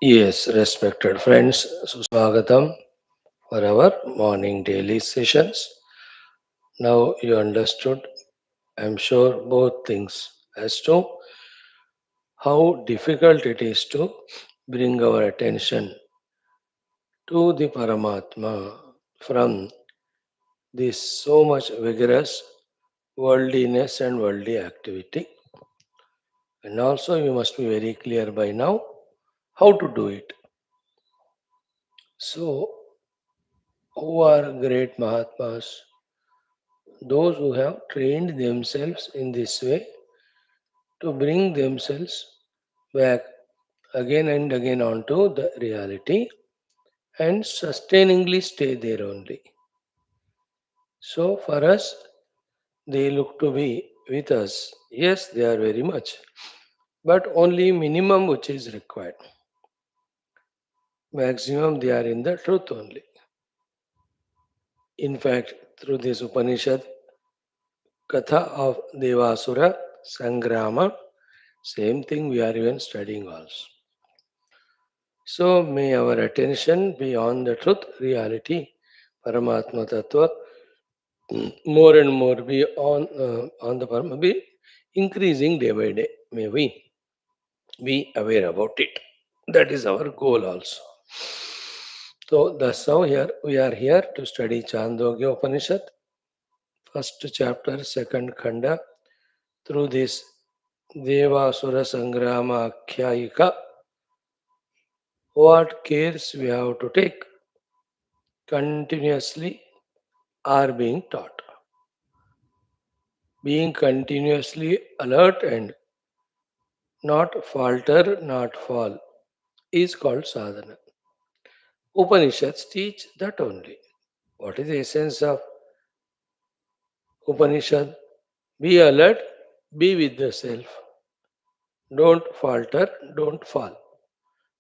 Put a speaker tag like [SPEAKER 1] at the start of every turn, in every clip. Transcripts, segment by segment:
[SPEAKER 1] Yes, respected friends, Suswagatam for our morning daily sessions. Now you understood, I'm sure, both things as to how difficult it is to bring our attention to the Paramatma from this so much vigorous worldliness and worldly activity. And also, you must be very clear by now how to do it. So, who are great Mahatmas? Those who have trained themselves in this way to bring themselves back again and again onto the reality and sustainingly stay there only. So for us, they look to be with us. Yes, they are very much, but only minimum which is required. Maximum they are in the truth only. In fact, through this Upanishad, Katha of Devasura, Sangrama, same thing we are even studying also. So may our attention be on the truth, reality, Paramatma Tattva, more and more be on the Parama, be increasing day by day. May we be aware about it. That is our goal also. So that's how here we are here to study Chandogya Upanishad, first chapter, second Khanda, through this Devasura Sangrama Akhyayika. What cares we have to take continuously are being taught. Being continuously alert and not falter, not fall is called sadhana. Upanishads teach that only. What is the essence of Upanishad? Be alert, be with the self. Don't falter, don't fall.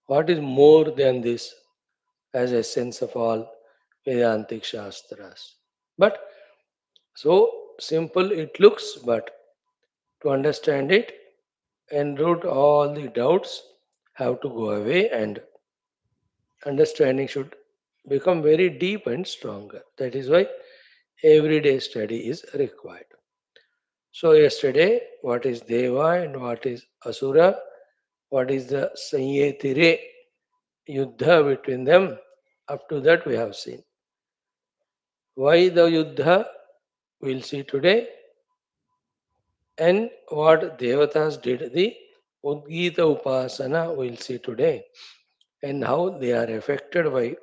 [SPEAKER 1] What is more than this as essence of all Vedantic Shastras? But so simple it looks, but to understand it and root all the doubts have to go away and understanding should become very deep and stronger. That is why everyday study is required. So, yesterday, what is Deva and what is Asura? What is the Sanyetire Yuddha between them? Up to that, we have seen. Why the Yuddha? We'll see today. And what Devatas did, the Udgita Upasana, we'll see today. And how they are affected by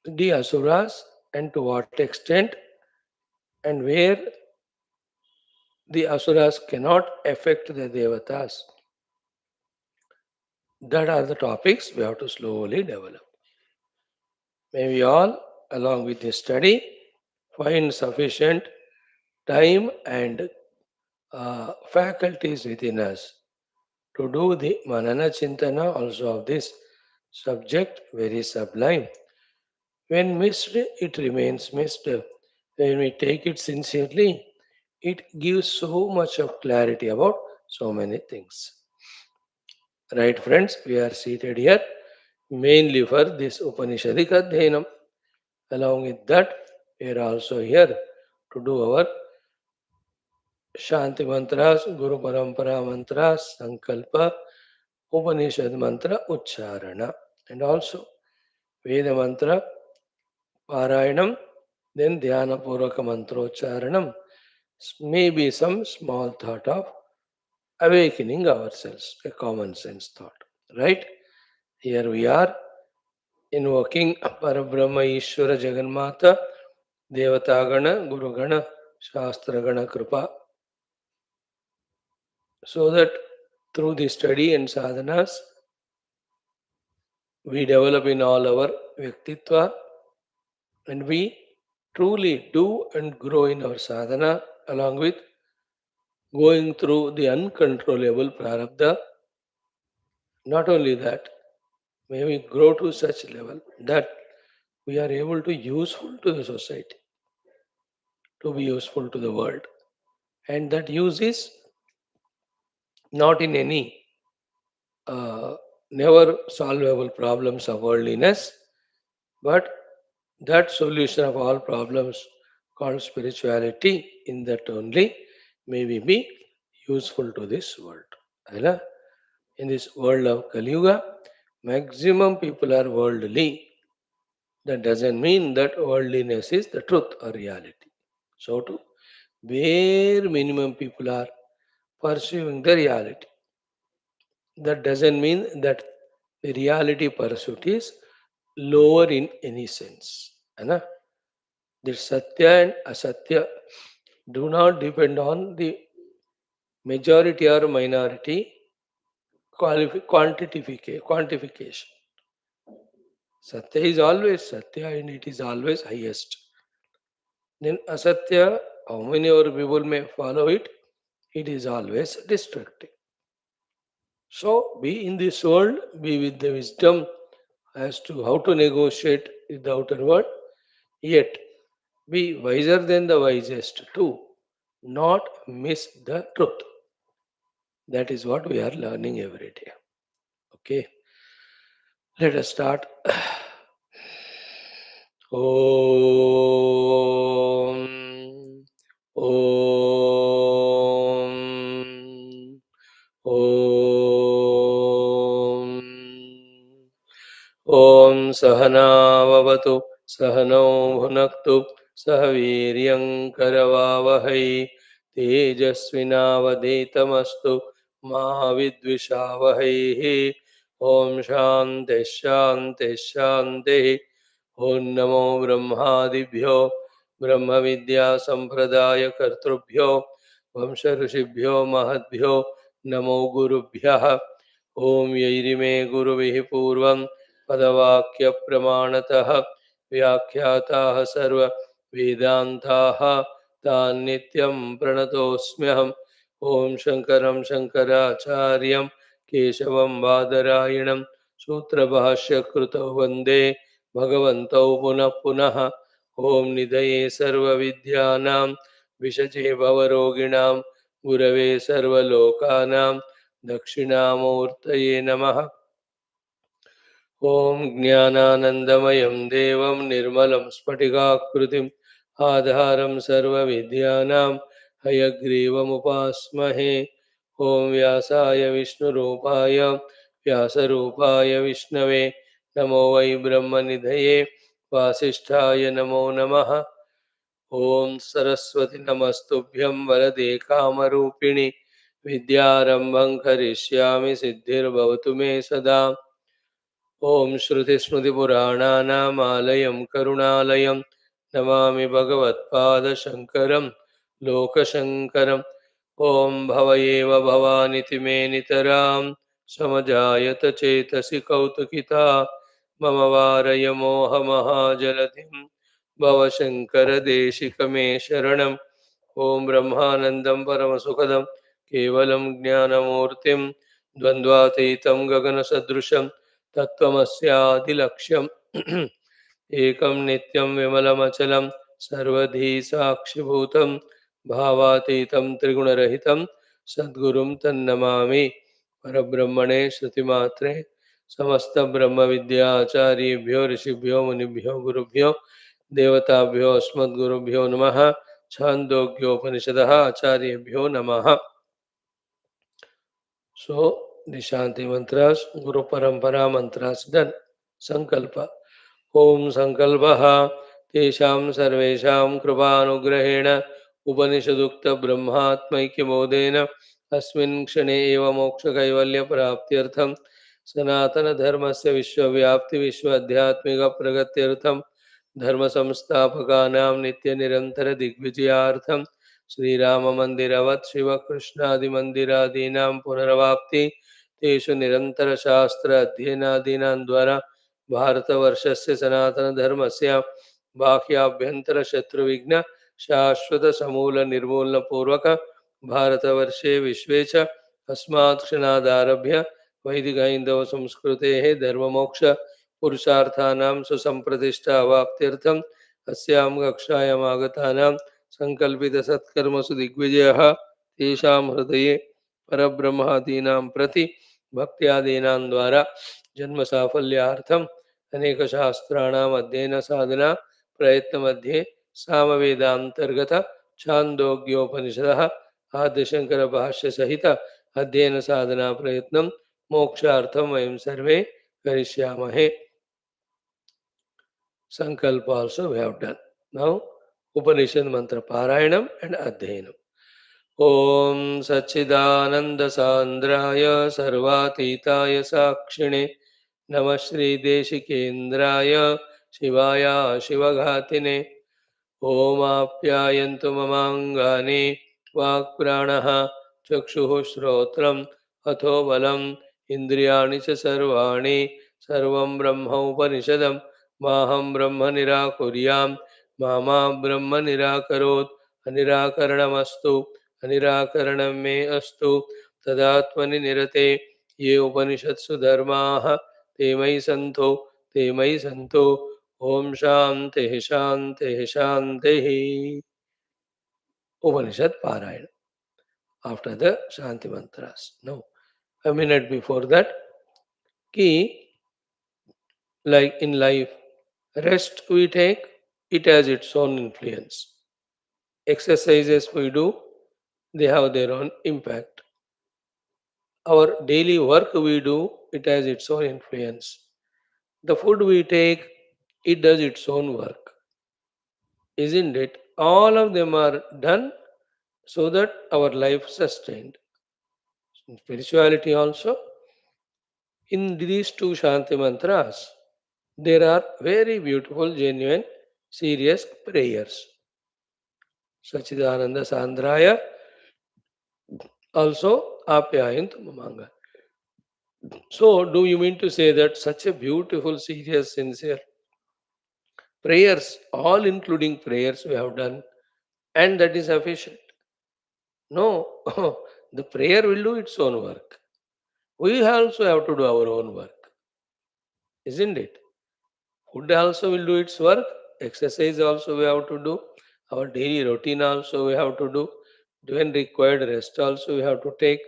[SPEAKER 1] the Asuras and to what extent and where the asuras cannot affect the devatas. That are the topics we have to slowly develop. May we all, along with this study, find sufficient time and faculties within us to do the manana chintana also of this subject, very sublime. When missed, it remains missed. When we take it sincerely, it gives so much of clarity about so many things. Right, friends, we are seated here mainly for this Upanishadic Adhyanam. Along with that, we are also here to do our Shanti mantras, Guru Parampara mantras, Sankalpa, Upanishad mantra, Ucharana, and also Veda mantra, Parayanam, then Dhyana Purvaka mantrocharanam. Maybe some small thought of awakening ourselves, a common sense thought. Right? Here we are invoking Parabrahma Ishvara Jagannatha, Devatagana, Gurugana, Shastragana Kripa, so that through the study and sadhanas, we develop in all our Vyaktitva and we truly do and grow in our sadhana along with going through the uncontrollable prarabdha. Not only that, may we grow to such level that we are able to useful to the society, to be useful to the world. And that use is not in any uh, never solvable problems of worldliness, but that solution of all problems called spirituality, in that only may we be useful to this world. Aina? In this world of Kali Yuga, maximum people are worldly. That doesn't mean that worldliness is the truth or reality. So too, where minimum people are pursuing the reality, that doesn't mean that the reality pursuit is lower in any sense. Ana? The satya and asatya do not depend on the majority or minority quantification. Satya is always satya and it is always highest. Then asatya, how many other people may follow it, it is always destructive. So be in this world, be with the wisdom as to how to negotiate with the outer world, yet be wiser than the wisest too, not miss the truth. That is what we are learning every day. Okay, let us start. Om, Om, Om. ॐ सहनाववतु सहनौ भुनक्तु सह वीर्यं करवावहै तेजस्विनावधीतमस्तु मा विद्विषावहैः ॐ शान्तिः शान्तिः शान्तिः ॐ नमो ब्रह्मादिभ्यो ब्रह्मविद्यासम्प्रदायकर्तृभ्यो वंशऋषिभ्यो महद्भ्यो नमो गुरुभ्यः ॐ यैरिमे गुरुभिः पूर्वं पदवाक्यप्रमाणतः व्याख्याताः सर्ववेदान्ताः तान् नित्यं प्रणतोऽस्म्यहम् ॐ शङ्करं शङ्कराचार्यं केशवं बादरायणं सूत्रभाष्यकृतौ वन्दे भगवन्तौ पुनः पुनः ॐ निधये सर्वविद्यानां विषजे भवरोगिणां गुरवे सर्वलोकानां दक्षिणामूर्तये नमः ॐ ज्ञानानन्दमयं देवं निर्मलं स्फटिकाकृतिम् आधारं सर्वविद्यानां हयग्रीवमुपास्महे ॐ व्यासाय विष्णुरूपाय व्यासरूपाय विष्णवे नमो वै ब्रह्मनिधये वासिष्ठाय नमो नमः ॐ सरस्वती नमस्तुभ्यं वरदे कामरूपिणि विद्यारम्भं करिष्यामि सिद्धिर्भवतु मे सदा ॐ श्रुतिस्मृतिपुराणानामालयं करुणालयं नमामि भगवत्पादशङ्करं लोकशङ्करम् ॐ भव एव भवानिति मे नितरां समजायत चेतसि कौतुकिता मम वारय मोहमहाजलधिं भवशङ्करदेशिकमे शरणम् ॐ ब्रह्मानन्दं परमसुखदं केवलं ज्ञानमूर्तिं द्वन्द्वातीतं गगनसदृशं तत्त्वमस्यादिलक्ष्यम् एकं नित्यं विमलमचलं सर्वधी साक्षिभूतं भावातीतं त्रिगुणरहितं सद्गुरुं तन्नमामि परब्रह्मणे श्रुतिमात्रे समस्तब्रह्मविद्याचार्येभ्यो ऋषिभ्यो मुनिभ्यो गुरुभ्यो देवताभ्यो अस्मद्गुरुभ्यो नमः छान्दोग्योपनिषदः आचार्येभ्यो नमः. So the Shanti mantras, Guru Parampara mantras done. Sankalpa. Om Sankalpaha Tesham Sarvesham Kripanugrahena Upanishadukta Brahmatmaikimodena Asmin Kshane Eva Moksha Kaivalya Praptyartham Sanatana Dharmasya Vishwavyapti Vishwadhyatmika Pragatyartham Dharma Samsthapakanam Nitya Nirantara Digvijayartham Sri Rama Mandiravat Shiva Krishnadi Mandiradinam Punaravapti Teshu Nirantara Shastra Adhyanadinam Dwara भारतवर्षस्य सनातनधर्मस्य बाह्याभ्यन्तरशत्रुविघ्न शाश्वतसमूलनिर्मूलनपूर्वक भारतवर्षे विश्वे च अस्मात् क्षणादारभ्य वैदिकहैन्दवसंस्कृतेः धर्ममोक्षपुरुषार्थानां सुसम्प्रतिष्ठा अवाप्त्यर्थम् अस्यां कक्षायाम् आगतानां सङ्कल्पितसत्कर्मसु दिग्विजयः तेषां हृदये परब्रह्मादीनां प्रति भक्त्यादीनां द्वारा जन्म साफल्यार्थम अनेक शास्त्राणाम अध्ययन साधना प्रयत्न मध्ये सामवेदांतर्गत छांदोग्योपनिषदः आद्यशंकर भाष्य सहित अध्ययन साधना प्रयत्न मोक्षार्थम वयं सर्वे करिष्यामहे. Sankalpa also we have done. Now Upanishad mantra Parayanam and Adhyanam. Om Sachidananda Sandraya Sarvatitaya Sakshine Namah Shri Deshikeन्द्राय Shivaya Shivaghatine ओमाप्यायन्तु ममाङ्गानि वाक्प्राणः चक्षुः श्रोत्रम् अथो बलम् इन्द्रियाणि च सर्वाणि सर्वं ब्रह्म उपनिषदं माहं ब्रह्म निराकुर्यां मा ब्रह्म निराकरोत् अनिराकरणमस्तु अनिराकरणं मे अस्तु तदात्मनि निरते ये उपनिषत्सु धर्माः ते मयि सन्तो ते मयि सन्तो. Om Shanti Shanti Shanti. Upanishad Parayana. After the Shanti mantras. Now, a minute before that, ki, like in life, rest we take, it has its own influence. Exercises we do, they have their own impact. Our daily work we do, it has its own influence. The food we take, it does its own work. Isn't it? All of them are done so that our life sustained. In spirituality also, in these two Shanti mantras, there are very beautiful, genuine, serious prayers. Sachidananda Sandraya, also Apyayantu Mamanga. So, do you mean to say that such a beautiful, serious, sincere prayers, all including prayers we have done, and that is sufficient? No, the prayer will do its own work. We also have to do our own work, isn't it? Food also will do its work. Exercise also we have to do. Our daily routine also we have to do. When required rest also we have to take.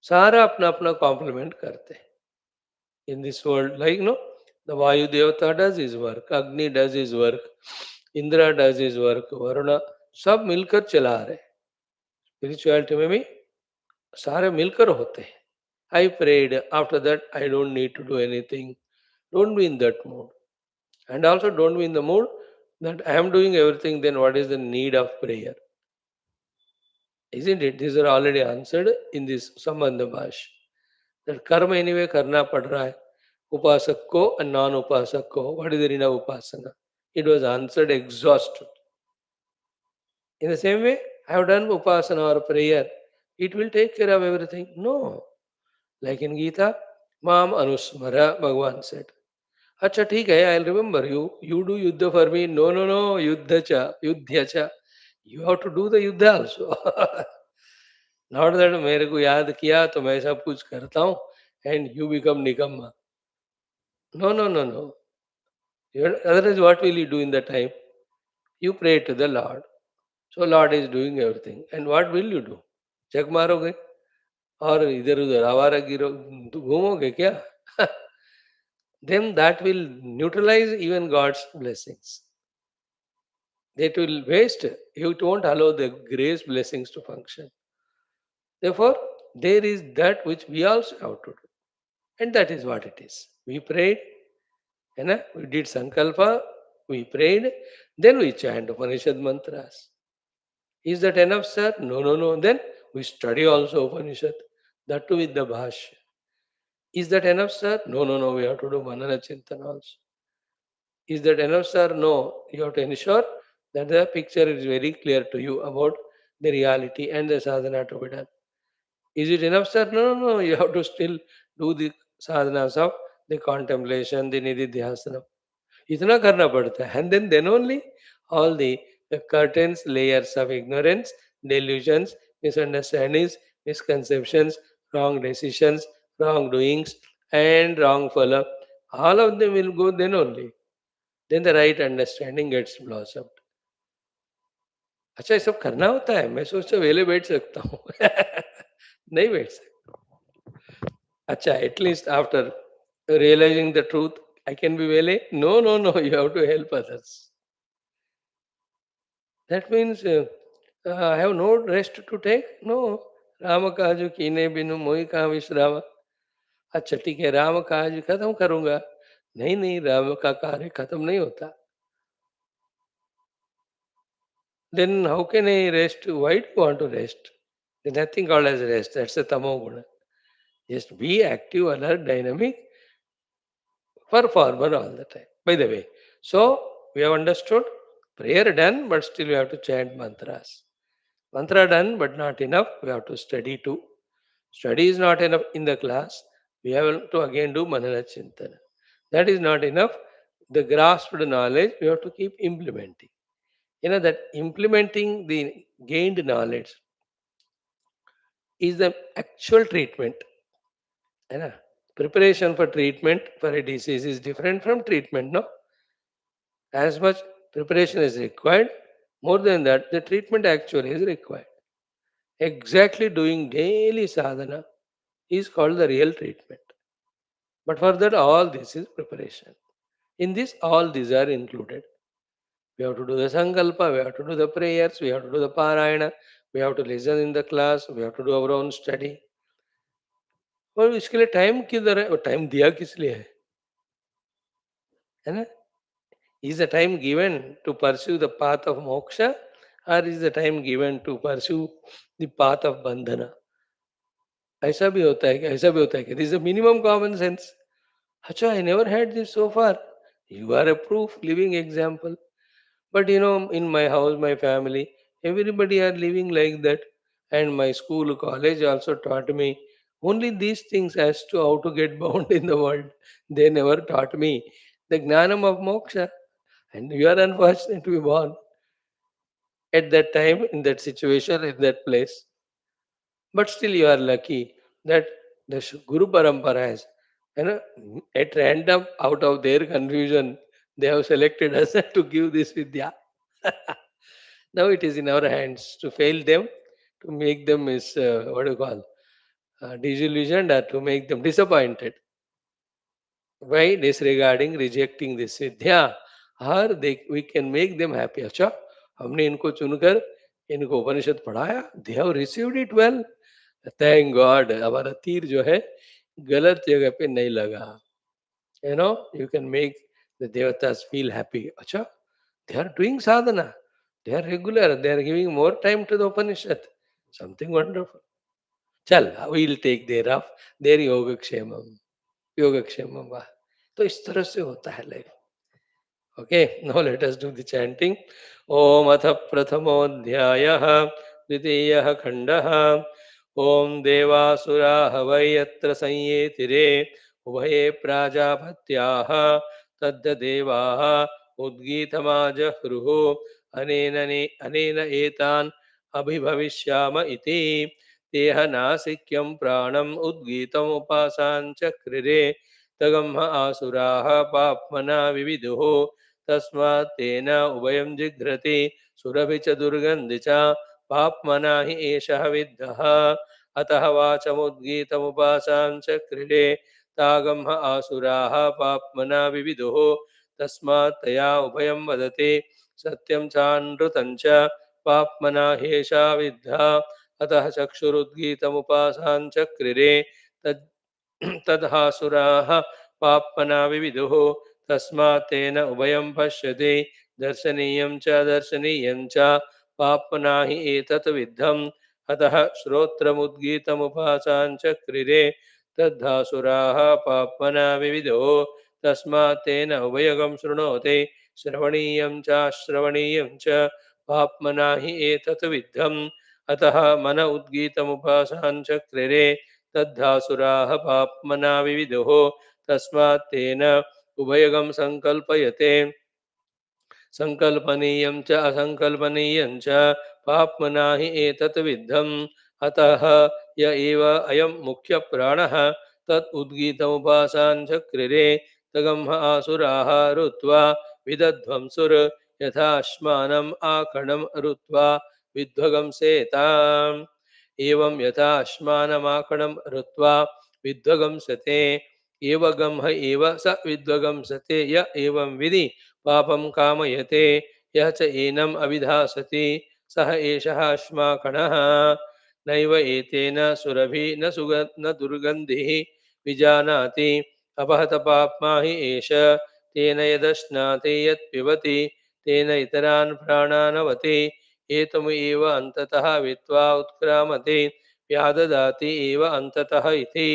[SPEAKER 1] सारा अपना अपना complement करते हैं. In this world, like the Vayu Devata does his work, Agni does his work, Indra does his work, Varuna, सब मिलकर चला रहे हैं. स्पिरिचुअलिटी में भी सारे मिलकर होते हैं. I prayed. After that, I don't need to do anything. Don't be in that mood. And also don't be in the mood that I am doing everything, then what is the need of prayer? Isn't it? These are already answered in this Sambandha Bhash. That karma anyway karna pad raha hai. Upasak ko and non-upasak ko. What is the need of upasana? It was answered exhausted. In the same way, I have done upasana or prayer. It will take care of everything. No. Like in Gita, Mam Anusmara, Bhagavan said. अच्छा ठीक है, I'll remember you. You do yuddha for me. No, no, no. Yuddha cha, yuddhya cha. You have to do the yuddha also. Not that मेरे को याद किया तो मैं सब कुछ करता हूँ and you become निकम्मा. No, no, no, no. Otherwise, what will you do in the time? You pray to the Lord. So Lord is doing everything. And what will you do? चक मारोगे और इधर उधर आवारा गिरो घूमोगे क्या? Then that will neutralize even God's blessings. That will waste. It won't allow the grace blessings to function. Therefore, there is that which we also have to do. And that is what it is. We prayed, we did Sankalpa, we prayed, then we chant Upanishad mantras. Is that enough, sir? No, no, no. Then we study also Upanishad. That too with the Bhashyam. Is that enough, sir? No, no, no. We have to do Manana Chintana also. Is that enough, sir? No. You have to ensure that the picture is very clear to you about the reality and the sadhana to be done. Is it enough, sir? No, no, no. You have to still do the sadhanas of the contemplation, the nididhyasana. इतना करना पड़ता है. And then only all the curtains, layers of ignorance, delusions, misunderstandings, misconceptions, wrong decisions, wrong doings, and wrong follow, all of them will go then only. Then the right understanding gets blossomed. अच्छा ये सब करना होता है. मैं सोचता वेले बैठ सकता हूँ. नहीं बैठ सकता. Acha, at least after realizing the truth, I can be Vele. No, no, no, you have to help others. That means I have no rest to take. No. Ram काज कीने बिनु मोहि कहाँ विश्राम. अच्छा ठीक है, राम काज खत्म करूंगा. नहीं नहीं, राम का कार्य खत्म नहीं होता. Then how can I rest? Why do you want to rest? There's nothing called as rest. That's a tamo guna. Just be active, alert, dynamic, performer all the time. By the way, so we have understood prayer done, but still we have to chant mantras. Mantra done, but not enough. We have to study too. Study is not enough in the class. We have to again do manana chintana. That is not enough. The grasped knowledge we have to keep implementing. You know that implementing the gained knowledge is the actual treatment. You know, preparation for treatment for a disease is different from treatment. No, as much preparation is required, more than that, the treatment actually is required. Exactly doing daily sadhana is called the real treatment. But for that, all this is preparation. In this, all these are included. We have to do the sankalpa, we have to do the prayers, we have to do the parayana, we have to listen in the class, we have to do our own study. और इसके लिए time किधर है? और time दिया किस लिए है ना? Is the time given to pursue the path of moksha, or is the time given to pursue the path of bandhana? ऐसा भी होता है क्या? ऐसा भी होता है क्या? This is a minimum common sense. Acha, I never had this so far. You are a proof, living example. But you know, in my house, my family, everybody are living like that. And my school, college also taught me only these things as to how to get bound in the world. They never taught me the jnanam of moksha. And you are unfortunate to be born at that time, in that situation, in that place. But still, you are lucky that the Guru Parampara has, you know, at random, out of their confusion, they have selected us to give this Vidya. Now it is in our hands to fail them, to make them is what do you call disillusioned, or to make them disappointed by disregarding, rejecting this Vidya, or we can make them happy. अच्छा, हमने इनको चुनकर इनको उपनिषद पढ़ाया, they have received it well. Thank God, हमारा तीर जो है गलत जगह पे नहीं लगा. You know, you can make the devatas feel happy. Acha, they are doing sadhana. They are regular. They are giving more time to the Upanishad. Something wonderful. Chal, we'll take their yoga kshemam. Yoga kshemam. तो इस तरह से होता है life. Okay, now let us do the chanting. Om atha prathamodhyayah द्वितीयः खण्डः. Om devasuraः वै यत्र संयेतिरे उभये प्राजापत्याः तद्धदेवाः उद्गीतमाजह्रुः अनेन एतान् अभिभविष्याम इति. तेह नासिक्यं प्राणम् उद्गीतम् उपासाञ्चक्रिरे तगम्ह आसुराः पाप्मना विविदुः. तस्मात् तेन उभयं जिघ्रति सुरभि च दुर्गन्धि च पाप्मना हि एषः विद्धः. अतः वाचमुद्गीतमुपासाञ्चक्रिरे तागम्ह आसुराः पाप्मना विविदुः. तस्मात् तया उभयं वदति सत्यं चानृतं च पाप्मना ह्येषा विद्धा. अतः चक्षुरुद्गीतमुपासाञ्चक्रिरे तद् तद्हासुराः पाप्मना विविदुः. तस्मात् तेन उभयं पश्यति दर्शनीयं च दर्शनीयं च पाप्मना हि एतत् विद्धम्. अतः श्रोत्रमुद्गीतमुपासाञ्चक्रिरे तद्धासुराः पाप्मना विविदुः. तस्मात् तेन उभयगं शृणोति श्रवणीयं च श्रवणीयं च पाप्मना हि एतत् विद्धम्. अतः मन उद्गीतमुपासाञ्चक्रिरे तद्धासुराः पाप्मना विविदुः. तस्मात् तेन उभयगं संकल्पयते संकल्पनीयं च असंकल्पनीयं च पाप्मना हि एतत् विद्धम्. अतः य एव अयं मुख्यप्राणः तत् उद्गीतमुपासाञ्चक्रिरे तगम्ह आसुराः ऋत्वा विदध्वंसुर् यथाश्मानम् आकणम् ऋत्वा विध्वगंसेताम्. एवं यथाश्मानमाकणं ऋत्वा विद्वगंसते एवगम एव स विद्वगंसते य एवं विधि पापं कामयते यः च एनम् अभिधासति सः एषः अस्माकणः नैव एतेन सुरभि न न दुर्गन्धिः विजानाति अपहतपाप्मा हि एष तेन यदश्नाति यत् पिबति तेन इतरान् प्राणानवति एतम एव अन्ततः वित्वा उत्क्रामति व्याददाति एव अन्ततः इति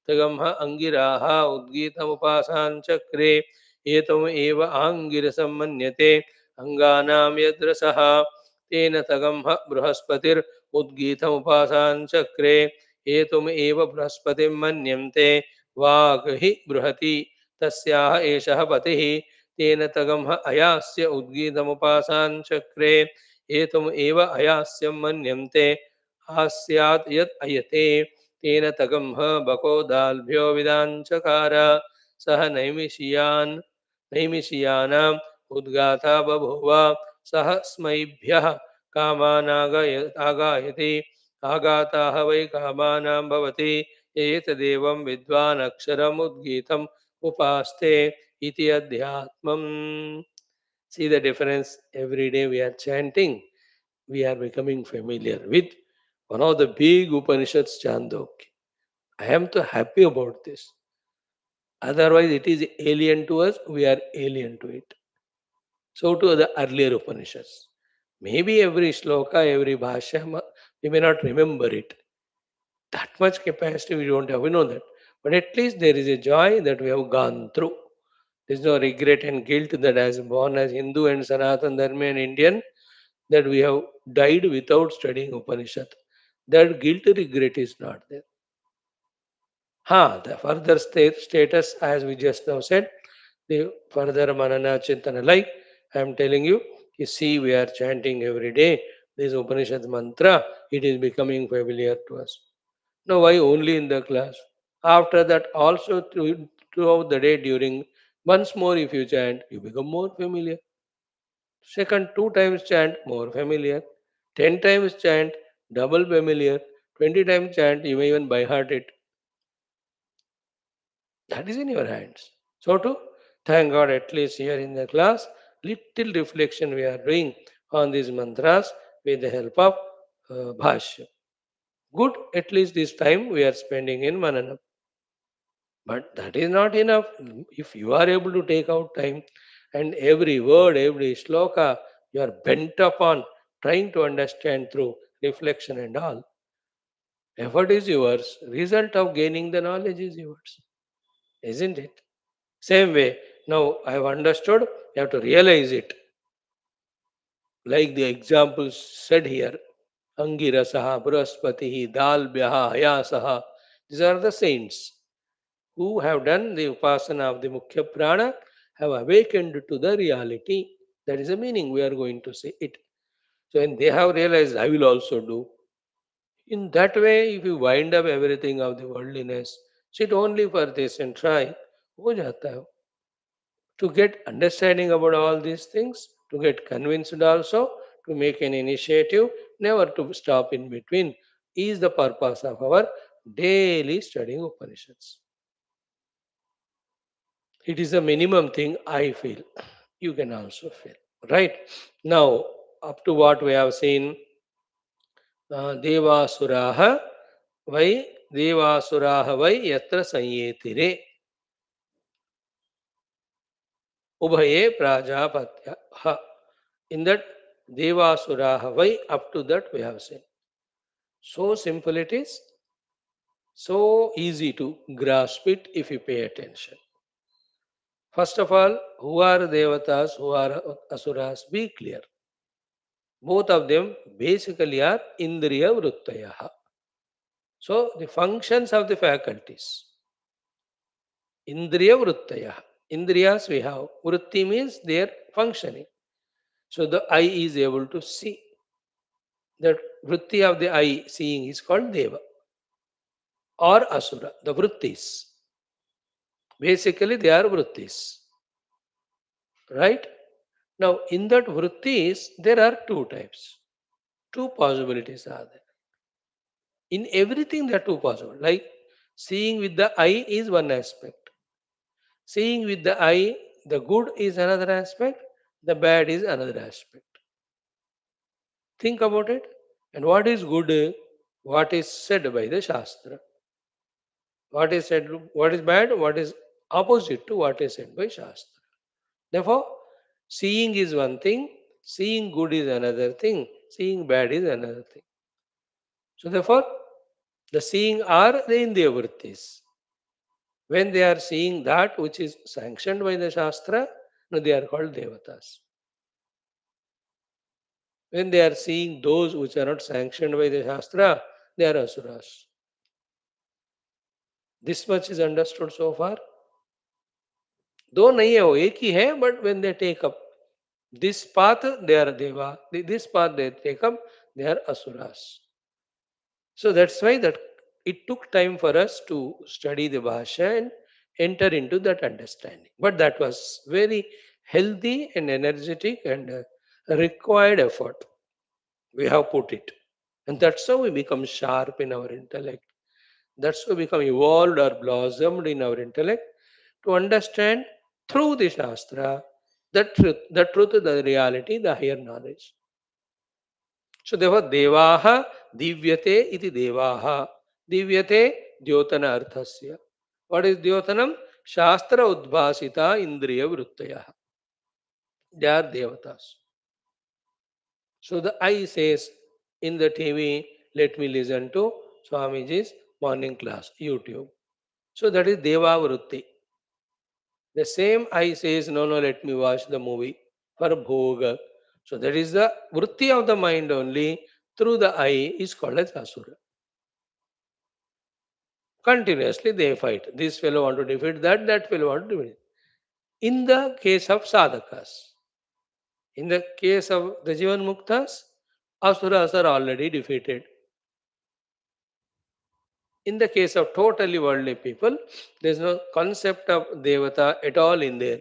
[SPEAKER 1] तगम्ह अङ्गिराः उद्गीतमुपासाञ्चक्रे एतम एव आङ्गिरसं मन्यते अङ्गानां यद्रसः तेन तगम्ह बृहस्पतिरुद्गीतमुपासाञ्चक्रे एतम एव बृहस्पतिं मन्यन्ते वाग् हि बृहति तस्याः एषः पतिः तेन तगम्ह अयास्य उद्गीतमुपासाञ्चक्रे एतम एव अयास्यं मन्यन्ते आस्यात् यत् अयते तेन तगम्ह बकोदाल्भ्यो विदाञ्चकार सह नैमिषीयानाम् उद्गाता बभूव सह स्मैभ्यः आगायति आगाताः वै कामानां भवति एतदेवं विद्वान् अक्षरम् उद्गीतम् उपास्ते iti adhyatmam. See the difference. Every day we are chanting, we are becoming familiar with one of the big Upanishads, Chandogya. I am so happy about this. Otherwise, it is alien to us, we are alien to it. So to the earlier Upanishads. Maybe every sloka, every bhashyam, we may not remember it. That much capacity we don't have, we know that. But at least there is a joy that we have gone through. There is no regret and guilt that as born as Hindu and Sanatan Dharma and Indian, that we have died without studying Upanishad. That guilt regret is not there. The further status, as we just now said, the further manana chintana, like I am telling you, you see, we are chanting every day this Upanishad mantra, it is becoming familiar to us. Now, why only in the class? After that, also throughout the day, during once more, if you chant, you become more familiar. Second, two times chant, more familiar. 10 times chant, double familiar. 20 times chant, you may even by heart it. That is in your hands. So to thank God, at least here in the class, little reflection we are doing on these mantras with the help of Bhashyam. Good, at least this time we are spending in Mananam. But that is not enough. If you are able to take out time and every word, every sloka, you are bent upon trying to understand through reflection and all. Effort is yours. Result of gaining the knowledge is yours. Isn't it? Same way. Now I have understood, you have to realize it. Like the examples said here. Angirasaha, Brahaspatihi, Dalbhyaha, Hayasaha. These are the saints who have done the upasana of the Mukhya Prana, have awakened to the reality. That is the meaning we are going to say it. So when they have realized, I will also do. In that way, if you wind up everything of the worldliness, sit only for this and try, ho jata hai. To get understanding about all these things, to get convinced also, to make an initiative, never to stop in between, is the purpose of our daily studying Upanishads. It is a minimum thing I feel. You can also feel. Right? Now, up to what we have seen, Devasuraha vai Devasuraha vai yatra sanyetire ubhaye prajapatya. In that Devasuraha vai, up to that we have seen. So simple it is, so easy to grasp it if you pay attention. First of all, who are Devatas, who are Asuras? Be clear. Both of them basically are Indriya Vruttayaha. So the functions of the faculties. Indriya Vruttayaha. Indriyas we have. Vritti means their functioning. So the eye is able to see. The Vritti of the eye seeing is called Deva or Asura, the Vrittis. Basically they are Vrittis. Right? Now in that Vrittis there are two types. Two possibilities are there. In everything there are two possible. Like Seeing with the eye is one aspect. Seeing with the eye, the good is another aspect, the bad is another aspect. Think about it. And what is good? What is said by the Shastra. What is said, what is bad, what is opposite to what is said by Shastra. Therefore, seeing is one thing, seeing good is another thing, seeing bad is another thing. So therefore, the seeing are the Indriya vrittis. When they are seeing that which is sanctioned by the Shastra, no, they are called Devatas. When they are seeing those which are not sanctioned by the Shastra, they are Asuras. This much is understood so far. दो नहीं है वो एक ही है but when they take up this path they are deva, this path they take up they are asuras. So that's why that it took time for us to study the Bhashya and enter into that understanding. But that was very healthy and energetic and required effort. We have put it. And that's how we become sharp in our intellect. That's how we become evolved or blossomed in our intellect to understand through the Shastra the truth, the reality, the higher knowledge. So therefore, devaha divyate iti devaha. Divyate dyotana arthasya. What is dyotanam? Shastra udbhasita indriya vrittaya. They are devatas. So the eye says in the TV, let me listen to Swamiji's morning class, YouTube. So that is deva vritti. The same eye says, no, no, let me watch the movie for bhoga. So that is the vritti of the mind only through the eye is called as asura. Continuously they fight. This fellow want to defeat that, that fellow want to defeat. In the case of sadhakas, in the case of the Jivan Muktas, asuras are already defeated. In the case of totally worldly people, there is no concept of devata at all in their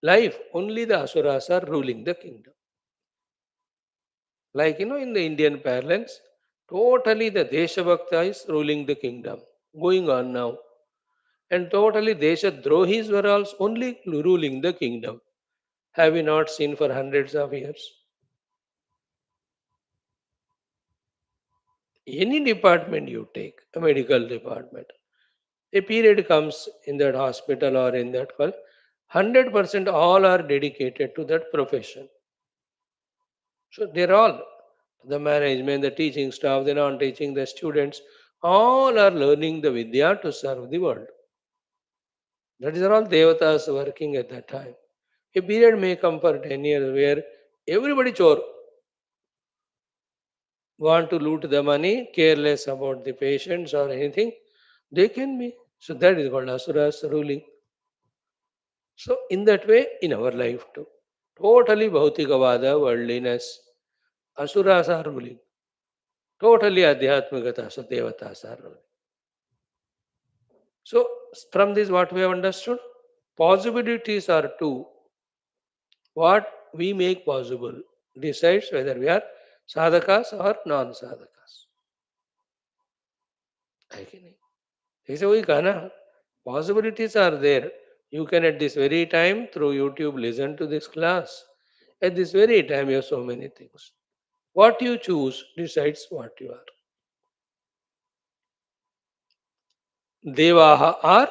[SPEAKER 1] life. Only the asuras are ruling the kingdom. Like in the Indian parlance, totally the Deshabhakta is ruling the kingdom, going on now. And totally Deshadrohis were also only ruling the kingdom. Have we not seen for hundreds of years? Any department you take, a medical department, a period comes in that hospital or in that call, 100% all are dedicated to that profession. So they're all, the management, the teaching staff, the non-teaching, the students, all are learning the Vidya to serve the world. That is all Devatas working at that time. A period may come for 10 years where everybody chore, want to loot the money, careless about the patients or anything. They can be. So that is called Asuras ruling. So in that way, in our life too. Totally Bhautikavada, worldliness. Asuras are ruling. Totally Adhyatmikata, so Devatas are ruling. So from this what we have understood? Possibilities are two. What we make possible decides whether we are sadhakas or non-sadhakas. ऐसे वही कहा ना, possibilities are there. You can at this very time through YouTube listen to this class. At this very time you have so many things. What you choose decides what you are. Devaha are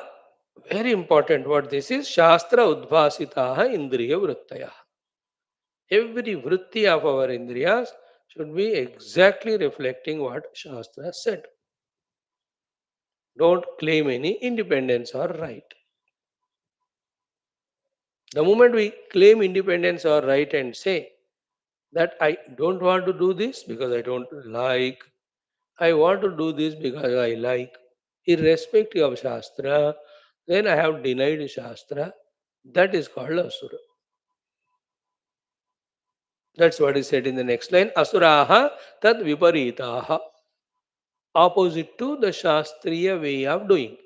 [SPEAKER 1] very important. What this is? Shastra udbhasitaha indriya vrittaya. Every vritti of our indriyas should be exactly reflecting what Shastra said. Don't claim any independence or right. The moment we claim independence or right and say that I don't want to do this because I don't like, I want to do this because I like, irrespective of Shastra, then I have denied Shastra. That is called Asura. That's what is said in the next line. Asuraha tad viparitaha. Opposite to the Shastriya way of doing.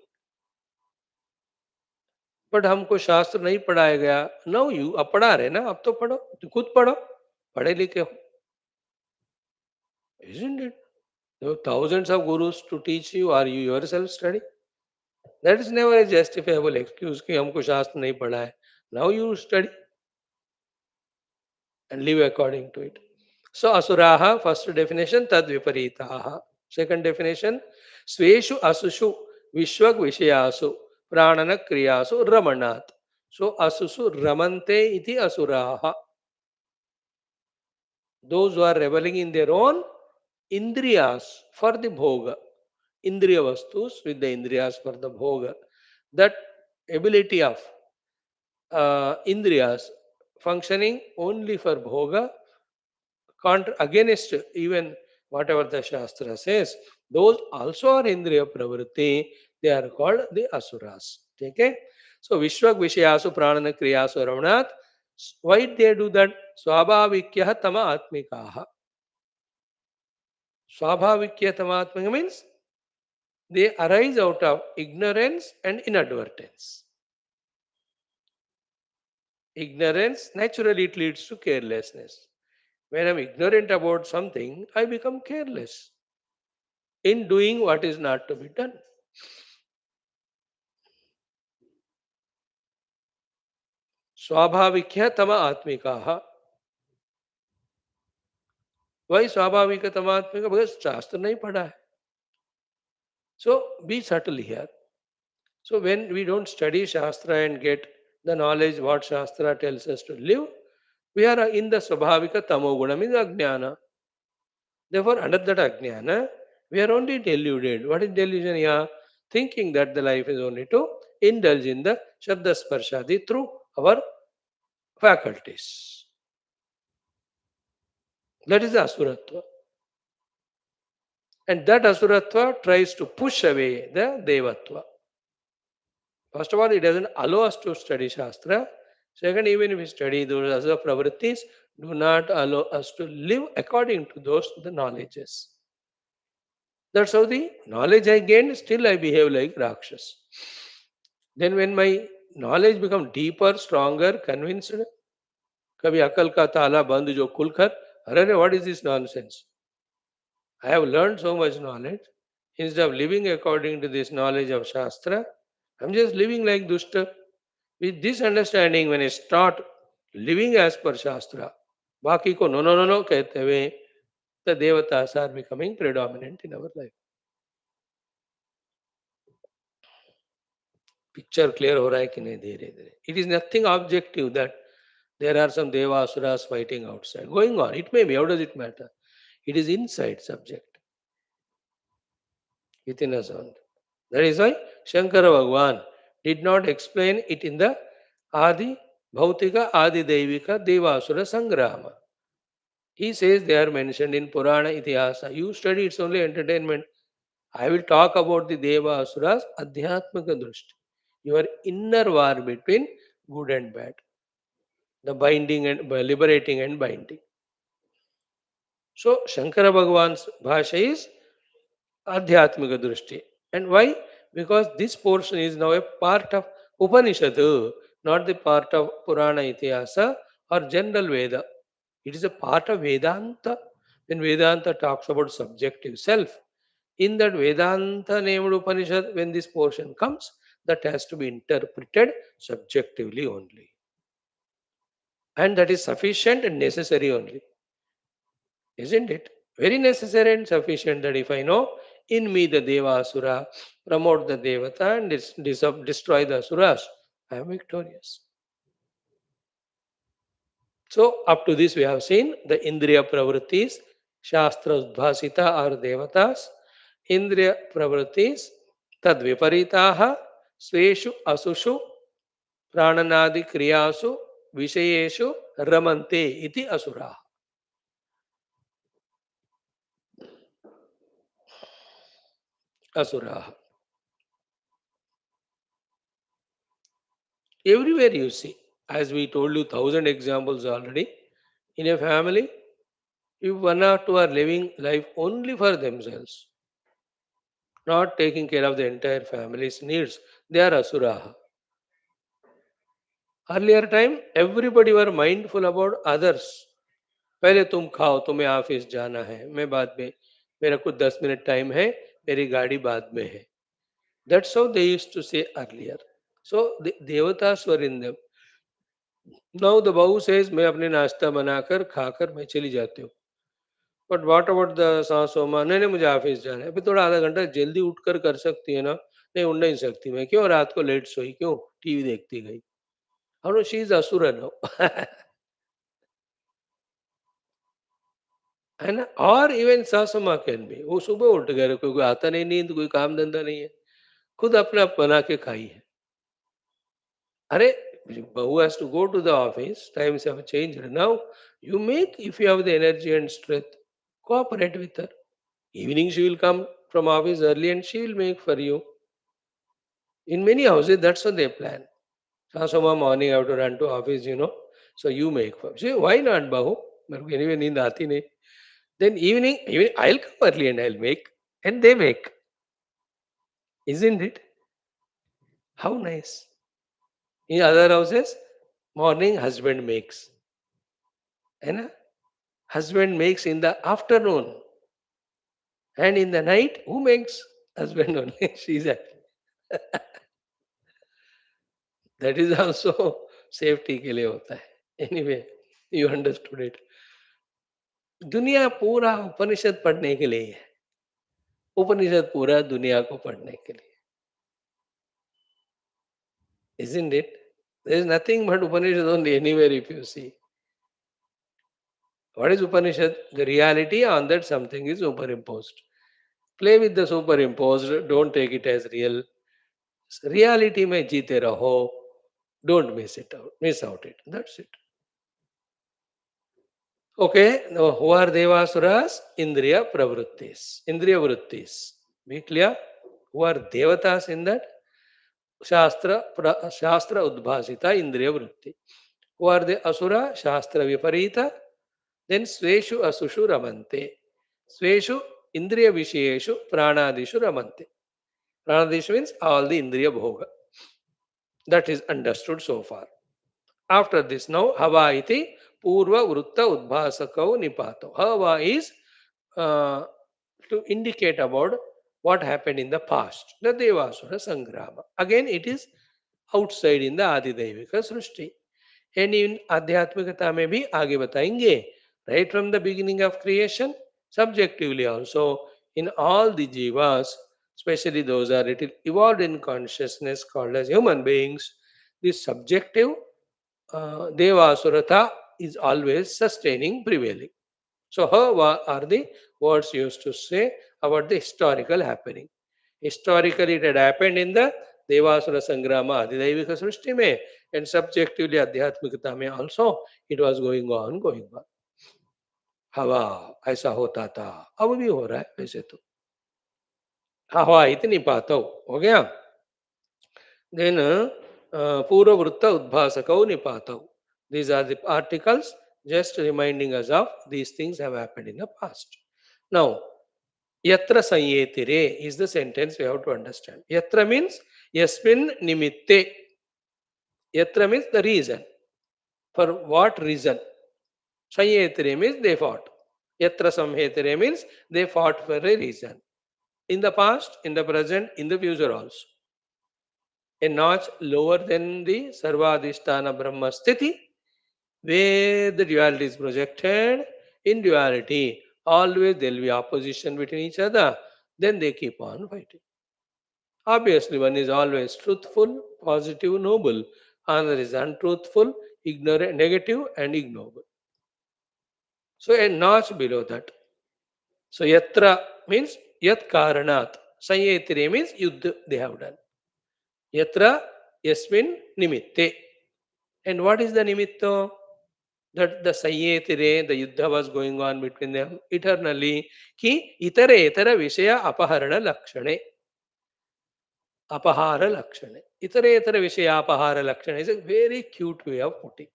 [SPEAKER 1] But हमको शास्त्र नहीं पढ़ाया गया. No you अब पढ़ा रहे ना, अब तो पढ़ो, तो खुद पढ़ो, पढ़े लिखे हो. Isn't it? There were thousands of gurus to teach you, or you yourself study. That is never a justifiable excuse कि हमको शास्त्र नहीं पढ़ा है. Now you study and live according to it. So asuraha, first definition, tad viparitaha. Second definition, sveshu asushu vishwag vishayasu pranana kriyasu ramanat. So asusu ramante iti asuraha. Those who are reveling in their own indriyas for the bhoga. Indriya vastus with the indriyas for the bhoga. That ability of indriyas functioning only for bhoga, against even whatever the Shastra says, those also are Indriya Pravritti. They are called the Asuras. Okay? So, Vishwak Vishayasu Pranana Kriyasu Ramanat. Why they do that? Swabhavikya Tama Atmikaha. Swabhavikya Tama Atmika means they arise out of ignorance and inadvertence. Ignorance, naturally, it leads to carelessness. When I'm ignorant about something, I become careless in doing what is not to be done. Swabhavikya tama atmikaha. Why swabhavika tama atmika? Because Shastra nahi padha hai. So be subtle here. So when we don't study Shastra and get the knowledge what Shastra tells us to live, we are in the swabhavika tamoguna, means ajnana. Therefore, under that ajnana, we are only deluded. What is delusion here? Thinking that the life is only to indulge in the Shabda Sparshadi through our faculties. That is the Asuratva. And that Asuratva tries to push away the Devatva. First of all, it doesn't allow us to study Shastra. Second, even if we study those Asura Pravrittis, do not allow us to live according to those the knowledges. That's how the knowledge I gained, still I behave like Rakshas. Then when my knowledge becomes deeper, stronger, convinced, कभी अकल का ताला बंद जो खुलकर, अरे what is this nonsense? I have learned so much knowledge. Instead of living according to this knowledge of Shastra, I'm just living like Dushta. With this understanding, when I start living as per Shastra, बाकी को no no no no कहते हुए, the devatas are becoming predominant in our life. Picture clear हो रहा है कि नहीं धीरे धीरे. It is nothing objective that there are some devasuras fighting outside. Going on, it may be. How does it matter? It is inside subject, within us only. That is why Shankara Bhagwan did not explain it in the Adi Bhautika Adi Devika Devasura Sangrama. He says they are mentioned in Purana Itihasa. You study, it's only entertainment. I will talk about the Deva Asuras Adhyatmaka Drushti. Your inner war between good and bad. The binding and liberating and binding. So Shankara Bhagwan's Bhasha is Adhyatmika Drushti. And why? Because this portion is now a part of Upanishad, not the part of Purana Itihasa or general Veda. It is a part of Vedanta. When Vedanta talks about subjective self, in that Vedanta named Upanishad, when this portion comes, that has to be interpreted subjectively only. And that is sufficient and necessary only. Isn't it? Very necessary and sufficient that if I know in me the Deva Asura, promote the Devata and destroy the Asuras, I am victorious. So, up to this we have seen the Indriya Pravrittis, Shastras Bhasita are Devatas, Indriya Pravrittis, Tad Viparitaha, Sveshu Asushu, Prananadi Kriyasu, Vishayeshu, Ramante iti Asura. Asura. Everywhere you see, as we told you, 1,000 examples already. In a family, if one or two are living life only for themselves, not taking care of the entire family's needs, they are asura. Earlier time, everybody were mindful about others. पहले तुम खाओ, तुम्हें office जाना है, मैं बाद में मेरा कुछ 10 मिनट टाइम है, मेरी गाड़ी बाद में है. That's how they used to say earlier. So the devatas were in them. Now the Bahu says, मैं अपने नाश्ता बनाकर खाकर मैं चली जाती हूँ. बट व्हाट अबाउट द सासू माँ? नहीं नहीं, मुझे ऑफिस जाना है. अभी थोड़ा आधा घंटा जल्दी उठकर कर सकती है ना? नहीं, उठ नहीं सकती मैं. क्यों रात को लेट सोई? क्यों टीवी देखती गई? और शी इज असुर नो. है ना? और इवन सासू माँ कैन भी, वो सुबह उठ गए, कोई आता नहीं, नींद कोई काम धंधा नहीं है, खुद अपने आप बना के खाई है. अरे, who has to go to the office? Times have changed. Now you make, if you have the energy and strength, cooperate with her. Evening she will come from office early and she will make for you. In many houses, that's what they plan. Sasoma morning I have to run to office, So you make for. See, why not, Bahu? मेरे को anyway नींद आती नहीं. Then evening I'll come early and I'll make, and they make, isn't it? How nice. In other houses, morning husband makes, and husband makes in the afternoon, and in the night who makes? Husband only. She's a, that is also safety के लिए होता है. Anyway, you understood it. दुनिया पूरा उपनिषद पढ़ने के लिए है. उपनिषद पूरा दुनिया को पढ़ने के लिए, isn't it? There is nothing but Upanishad only anywhere if you see. What is Upanishad? The reality, on that something is superimposed. Play with the superimposed, don't take it as real. Reality में जीते रहो, don't miss out it. That's it. Okay, now who are Devasuras? Indriya pravrittis. Indriya vrittis. Be clear? Who are Devatas in that? Shastra udbhasita Indriya vritti. Who are the Asura? Shastra viparita. Then Sveshu Asushu Ramante. Sveshu Indriya Visheshu Pranadishu Ramante. Pranadishu means all the Indriya Bhoga. That is understood so far. After this, now Hava iti Purva Vrutta Udbhasakau Nipato. Hava is to indicate about what happened in the past, the Devasura Sangrama. Again, it is outside in the Adidevika Srushti. And in Adhyatmikata में भी आगे बताएंगे, right from the beginning of creation, subjectively also, in all the jivas, especially those are little evolved in consciousness called as human beings, this subjective Devasurata is always sustaining, prevailing. So, her are the words used to say about the historical happening. Historically, it had happened in the Devasura Sangrama Adidevika Srishti mein, and subjectively Adhyatmikata mein also it was going on, going on. हवा ऐसा होता था, अब भी हो रहा है वैसे तो. हवा इतनी पातो हो गया. Then पूर्ववृत्त उद्भासकौ निपातौ. These are the articles just reminding us of these things have happened in the past. Now, yatra sanyetire is the sentence we have to understand. Yatra means yasmin nimitte. Yatra means the reason. For what reason? Sanyetire means they fought. Yatra samhetire means they fought for a reason. In the past, in the present, in the future also. A notch lower than the Sarvadhisthana Brahma Sthiti, where the duality is projected. In duality, always there will be opposition between each other. Then they keep on fighting. Obviously, one is always truthful, positive, noble. Another is untruthful, ignorant, negative, and ignoble. So a notch below that. So yatra means yat karanat. Sanyetire means yuddha they have done. Yatra yasmin nimitte. And what is the nimitta? That the Sanyetire, the Yuddha was going on between them eternally. Ki itare itara vishaya apaharana lakshane. Apahara lakshane. Itare itara vishaya apahara lakshane is a very cute way of putting.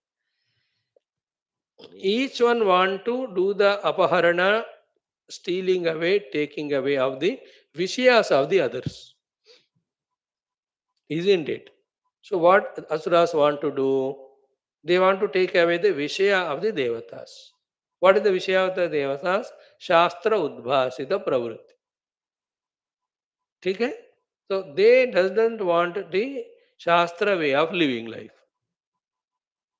[SPEAKER 1] Each one want to do the apaharana, stealing away, taking away of the vishayas of the others. Isn't it? So what Asuras want to do? They want to take away the Vishaya of the Devatas. What is the Vishaya of the Devatas? Shastra Udbhasita Pravritti. Okay? So they doesn't want the Shastra way of living life.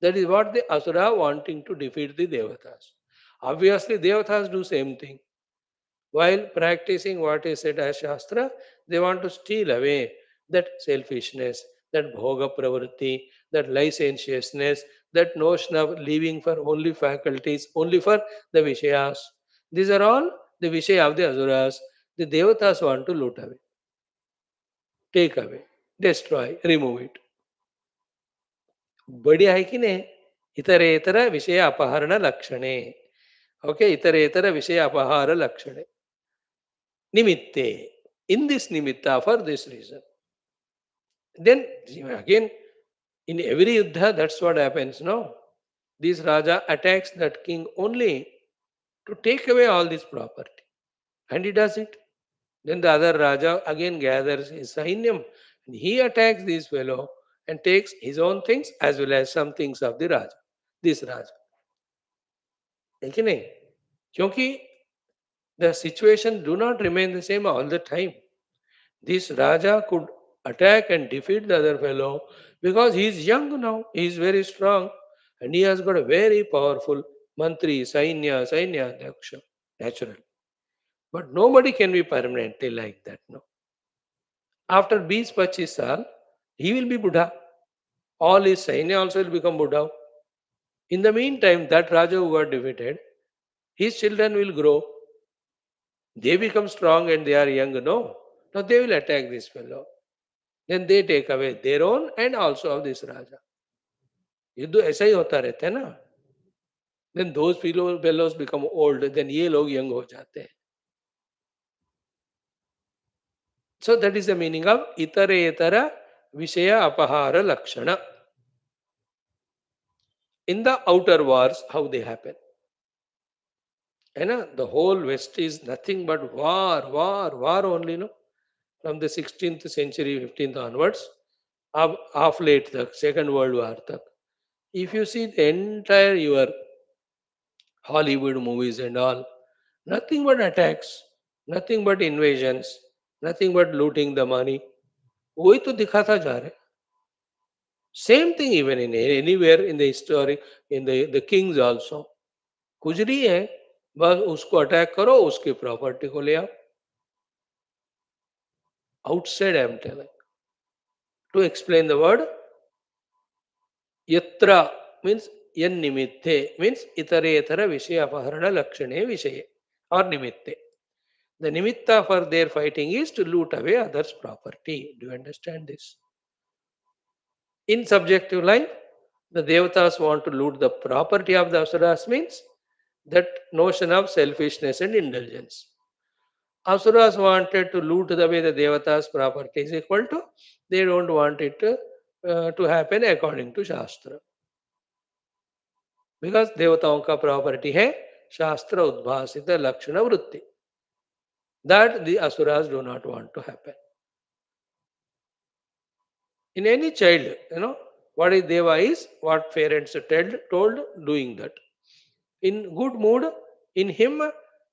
[SPEAKER 1] That is what the Asura wanting to defeat the Devatas. Obviously, Devatas do same thing. While practicing what is said as Shastra, they want to steal away that selfishness, that bhoga pravritti, that licentiousness, that notion of living for only faculties, only for the Vishayas. These are all the Vishaya of the Asuras. The Devatas want to loot away, take away, destroy, remove it. बढ़िया है कि नहीं? इतरेतर विषय अपहरण लक्षणे. Okay, इतरेतर विषय अपहार लक्षणे. Nimitte. In this nimitta, for this reason. Then again, in every yuddha, that's what happens now. This Raja attacks that king only to take away all this property. And he does it. Then the other Raja again gathers his Sainyam and he attacks this fellow and takes his own things as well as some things of the Raja. This Raja. है कि नहीं? क्योंकि the situation do not remain the same all the time. This Raja could attack and defeat the other fellow because he is young now, he is very strong, and he has got a very powerful mantri, Sainya, Daksha, natural. But nobody can be permanently like that, no. After 20-25 saal, he will be Buddha. All his Sainya also will become Buddha. In the meantime, that Raja who got defeated, his children will grow. They become strong and they are young, no. Now they will attack this fellow. Then they take away their own and also of this Raja. युद्ध ऐसा ही होता रहता है ना. Then those fellows become old, then ये लोग young हो जाते हैं. So that is the meaning of itaretara vishaya apahara lakshana. In the outer wars, how they happen. And the whole West is nothing but war only, no? From the 16th century, 15th onwards, of late, the Second World War. If you see the entire your Hollywood movies and all, nothing but attacks, nothing but invasions, nothing but looting the money. वही तो दिखाता जा रहा है. Same thing even in anywhere in the history, in the kings also. कुछ नहीं है, बस उसको अटैक करो, उसकी प्रॉपर्टी को ले आओ. Outside I am telling. To explain the word, yatra means yan nimitte means itaretara vishaya apaharana lakshane vishaye or nimitte. The nimitta for their fighting is to loot away others' property. Do you understand this? In subjective life, the devatas want to loot the property of the asuras means that notion of selfishness and indulgence. Asuras wanted to loot away the devatas' property is equal to they don't want it to happen according to Shastra. Because देवताओं का property है शास्त्र उद्भासित लक्षण वृत्ति. That the asuras do not want to happen. In any child, what is deva is what parents told doing that. In good mood, in him,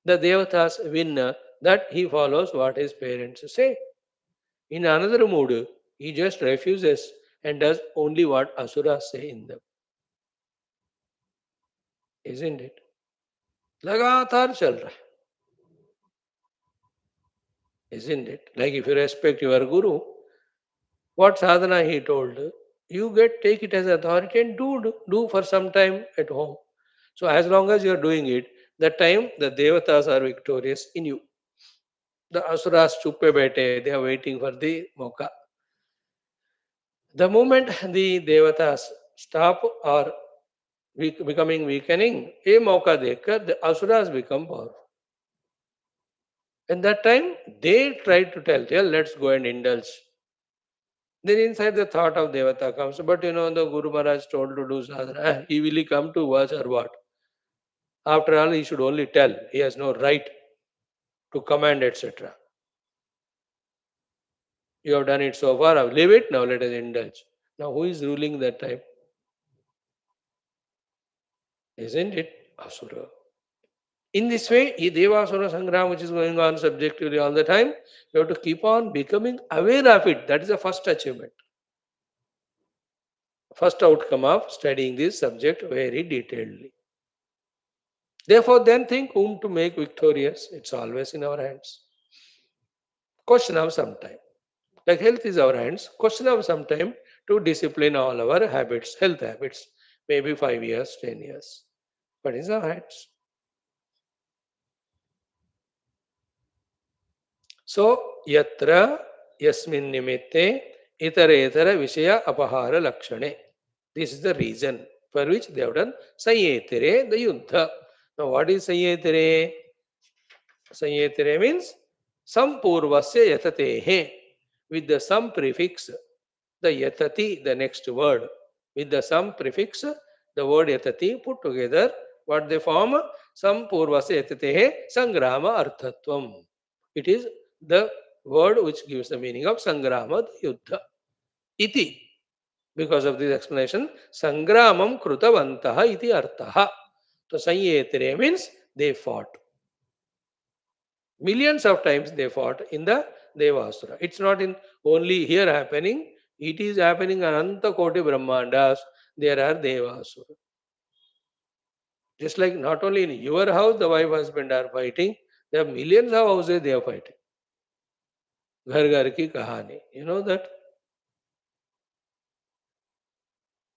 [SPEAKER 1] the devatas win that he follows what his parents say. In another mood, he just refuses and does only what asuras say in them. Isn't it? लगातार चल रहा है. Isn't it? Like if you respect your guru, what sadhana he told, you take it as authority and do for some time at home. So as long as you are doing it, that time the devatas are victorious in you. The asuras chuppe baite, they are waiting for the moka. The moment the devatas stop or becoming weakening, a moka dekhkar, the asuras become powerful. And that time they try to tell, let's go and indulge. Then inside the thought of devata comes, but the Guru Maharaj told to do sadhana, he will come to us or what? After all, he should only tell. He has no right to command, etc. You have done it so far, leave it, now let us indulge. Now who is ruling that time? Isn't it? Asura. In this way, Devasura Sangram, which is going on subjectively all the time, you have to keep on becoming aware of it. That is the first achievement, first outcome of studying this subject very detailedly. Therefore, then think whom to make victorious. It's always in our hands. Question of some time. Like health is our hands. Question of some time to discipline all our habits, health habits. Maybe 5 years, 10 years. But it's our hands. So, yatra yasmin nimitte itara vishaya apahara lakshane. This is the reason for which they have done Sanyetere, the Yuddha. Now, what is Sanyetere? Sanyetere means Sampurvasya yatatehe. With the some prefix, the yatati, the next word. With the some prefix, the word yatati put together, what they form? Sampurvasya yatatehe sangrama arthatvam. It is the word which gives the meaning of sangrama, the yuddha. Iti. Because of this explanation, sangramam krutavantaha iti artaha. So sanyetere means they fought. Millions of times they fought in the Devasura. It's not in only here happening, it is happening in Ananta Koti Brahmandas. There are Devasura. Just like not only in your house, the wife husband are fighting, there are millions of houses they are fighting. Ghar ghar ki kahani. You know that?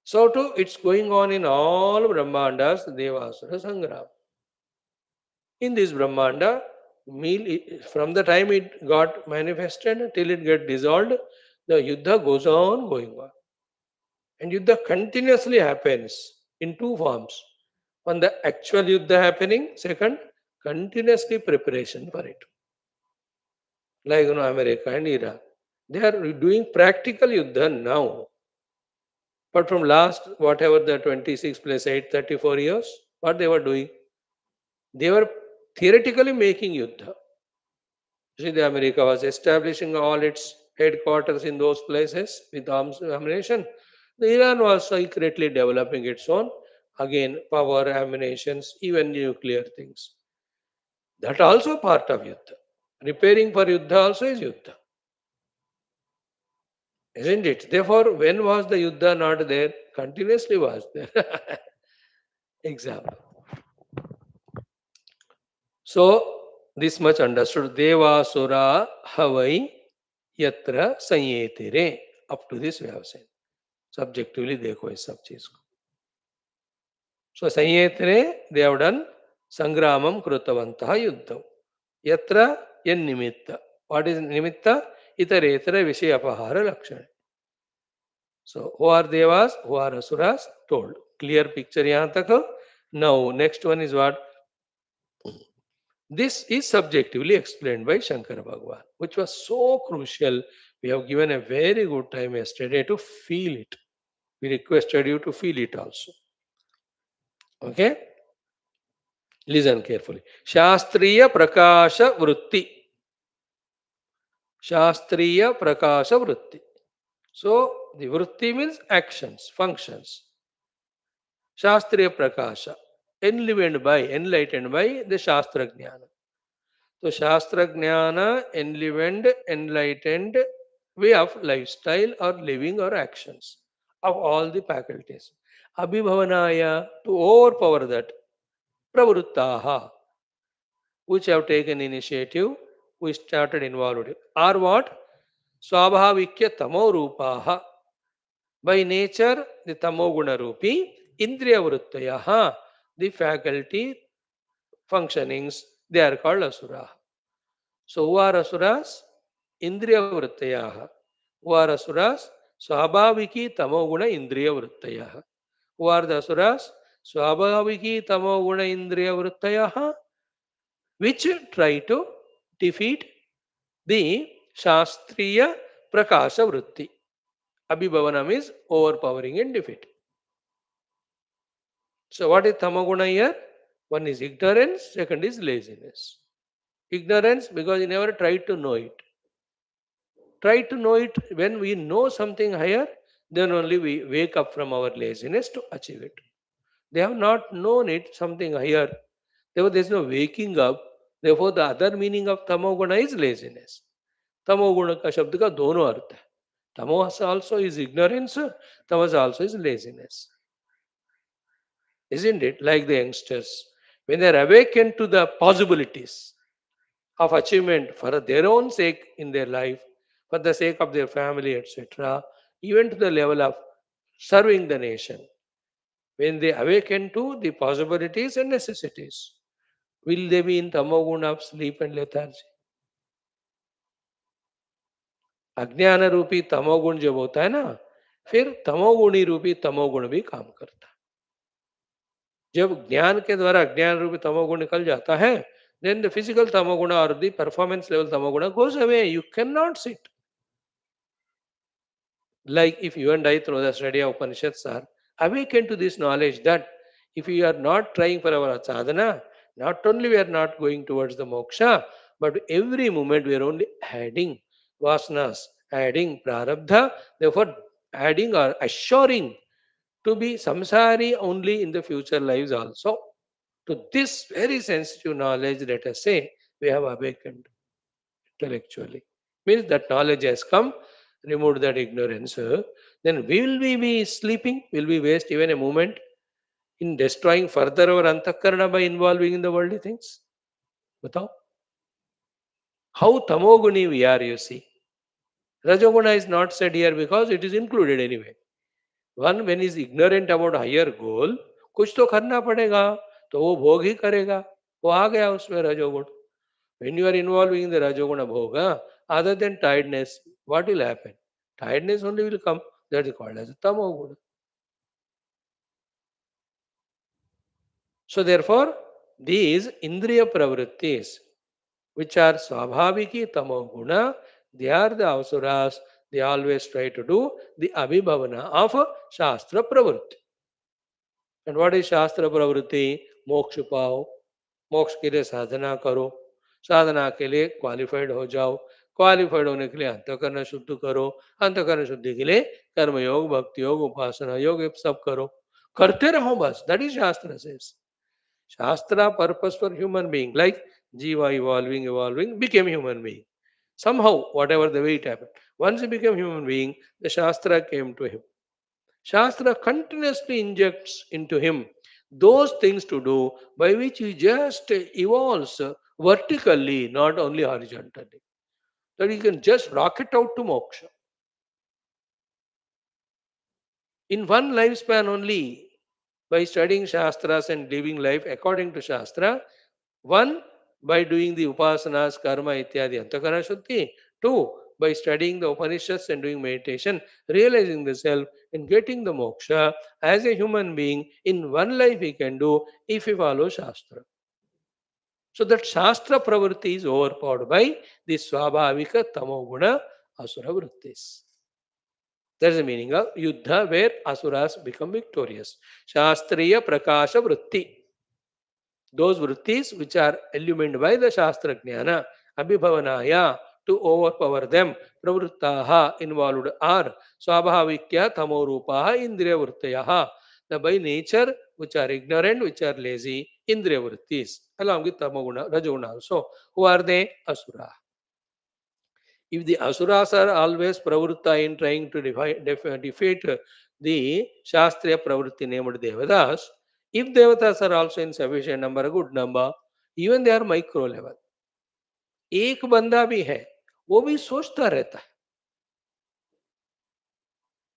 [SPEAKER 1] So too, it's going on in all Brahmandas, Devasura Sangram. In this Brahmanda, from the time it got manifested till it get dissolved, the Yuddha goes on going on. And Yuddha continuously happens in two forms. One, the actual Yuddha happening. Second, continuously preparation for it. Like America and Iran. They are doing practical Yuddha now. But from last, whatever the 26 plus 8, 34 years, what they were doing? They were theoretically making Yuddha. See, the America was establishing all its headquarters in those places with arms ammunition. The Iran was secretly developing its own, again, power, ammunitions, even nuclear things. That also part of Yuddha. Preparing for Yuddha also is Yuddha. Isn't it? Therefore, when was the Yuddha not there? Continuously was there. Example. So, this much understood. Devasura Havai Yatra Sanyetire. Up to this we have said. Subjectively देखो इस सब चीज को. So संयेत्रे they have done संग्रामम कृतवन्तः युद्धम. यत्र यन निमित्त. What is nimitta? Itaretara vishaya apahara lakshana. So who are devas? Who are asuras? Told. Clear picture यहाँ तक. Now next one is what? This is subjectively explained by Shankara Bhagavan, which was so crucial. We have given a very good time yesterday to feel it. We requested you to feel it also. Okay? Listen carefully. Shastriya Prakasha Vritti. Shastriya Prakasha Vritti. So, the Vritti means actions, functions. Shastriya Prakasha. Enlightened by the Shastra Jnana. So, Shastra Jnana, enlightened way of lifestyle or living or actions of all the faculties. Abhibhavanaya, to overpower that. Pravruttaha, which have taken initiative, who started involved, are what? Swabhavikya tamo rupaha. By nature, the tamo guna rupi, indriya vruttayaha, the faculty functionings, they are called asura. So, who are asuras? Indriya vruttayaha. Who are asuras? Swabhaviki tamo guna indriya vruttayaha. Who are the asuras? Swabhaviki tamo guna indriya vruttayaha, which try to defeat the Shastriya Prakasha Vritti. Abhibhavanam is overpowering and defeat. So, what is Tamaguna here? One is ignorance, second is laziness. Ignorance because you never tried to know it. Try to know it when we know something higher, then only we wake up from our laziness to achieve it. They have not known it, something higher. Therefore, there is no waking up. Therefore, the other meaning of tamoguna is laziness. तमोगुण का शब्द का दोनों अर्थ है. Tamas also is ignorance, tamas also is laziness. Isn't it? Like the youngsters, when they are awakened to the possibilities of achievement for their own sake in their life, for the sake of their family, etc., even to the level of serving the nation, when they awaken to the possibilities and necessities, will they be in tamoguna of sleep and lethargy? अज्ञान रूपी तमोगुण जब होता है ना, फिर तमोगुणी रूपी तमोगुण भी काम करता है. जब ज्ञान के द्वारा अज्ञान रूपी तमोगुण निकल जाता है, then the physical tamoguna or the performance level tamoguna goes away. You cannot sit. Like if you and I through the study of Upanishads are awakened to this knowledge that if we are not trying for our sadhana, not only we are not going towards the moksha, but every moment we are only adding vasanas, adding prarabdha, therefore adding or assuring to be samsari only in the future lives also. To this very sensitive knowledge, let us say, we have awakened intellectually. Means that knowledge has come, removed that ignorance. Then will we be sleeping? Will we waste even a moment in destroying further our antakarana by involving in the worldly things? Batao. How tamoguni we are, you see. Rajoguna is not said here because it is included anyway. One when is ignorant about higher goal, कुछ तो करना पड़ेगा, तो वो भोग ही करेगा. वो आ गया उसमें रजोगुण. When you are involving in the rajoguna bhoga, other than tiredness, what will happen? Tiredness only will come. That is called as tamoguna. So therefore, these indriya pravrittis, which are swabhaviki tamoguna, they are the asuras. They always try to do the abhibhavana of shastra pravritti. And what is shastra pravritti? मोक्ष पाओ, मोक्ष के लिए साधना करो, साधना के लिए qualified हो जाओ, क्वालिफाइड होने के लिए अंतःकरण शुद्ध करो, अंतःकरण शुद्धि के लिए कर्म योग, भक्ति योग, उपासना योग, ये सब करो, करते रहो बस. दैट इज शास्त्र says. Shastra purpose for human being, like Jiva evolving, became human being. Somehow, whatever the way it happened. Once he became human being, the Shastra came to him. Shastra continuously injects into him those things to do by which he just evolves vertically, not only horizontally. That he can just rocket out to moksha. In one lifespan only, by studying Shastras and living life according to Shastra, one, by doing the upasanas, karma, ityadi, antakara shuddhi. Two, by studying the Upanishads and doing meditation, realizing the self and getting the moksha as a human being in one life he can do if he follows Shastra. So that Shastra pravritti is overpowered by the Swabhavika Tamoguna Asura vrittis. That is the meaning of Yuddha where Asuras become victorious. Shastriya Prakasha Vritti. Those vrittis which are illumined by the Shastra Jnana, Abhibhavanaya, to overpower them, Pravruttaha involved are Swabhavikya Tamorupaha Indriya Vrittayaha. The by nature which are ignorant, which are lazy, Indriya Vrittis, along with Tamoguna, Rajoguna also. Who are they? Asura. If the asuras are always pravritta in trying to defeat the Shastriya pravritti named Devatas, if Devatas are also in sufficient number, a good number, even they are micro level. एक बंदा भी है, वो भी सोचता रहता है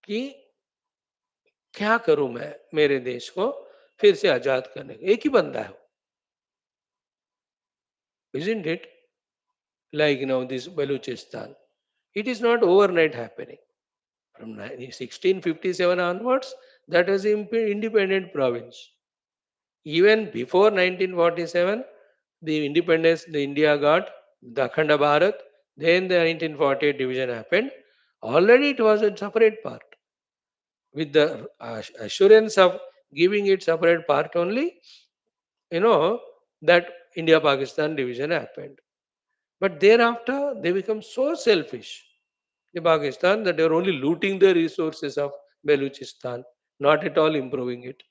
[SPEAKER 1] कि क्या करूं मैं मेरे देश को फिर से आजाद करने का. एक ही बंदा है, isn't it? Like this Baluchistan. It is not overnight happening. From 1657 onwards, that is an independent province. Even before 1947, the independence the India got, the Khanda Bharat, then the 1948 division happened. Already it was a separate part. With the assurance of giving it separate part only, that India-Pakistan division happened. But thereafter, they become so selfish, the Pakistan, that they are only looting the resources of Baluchistan, not at all improving it.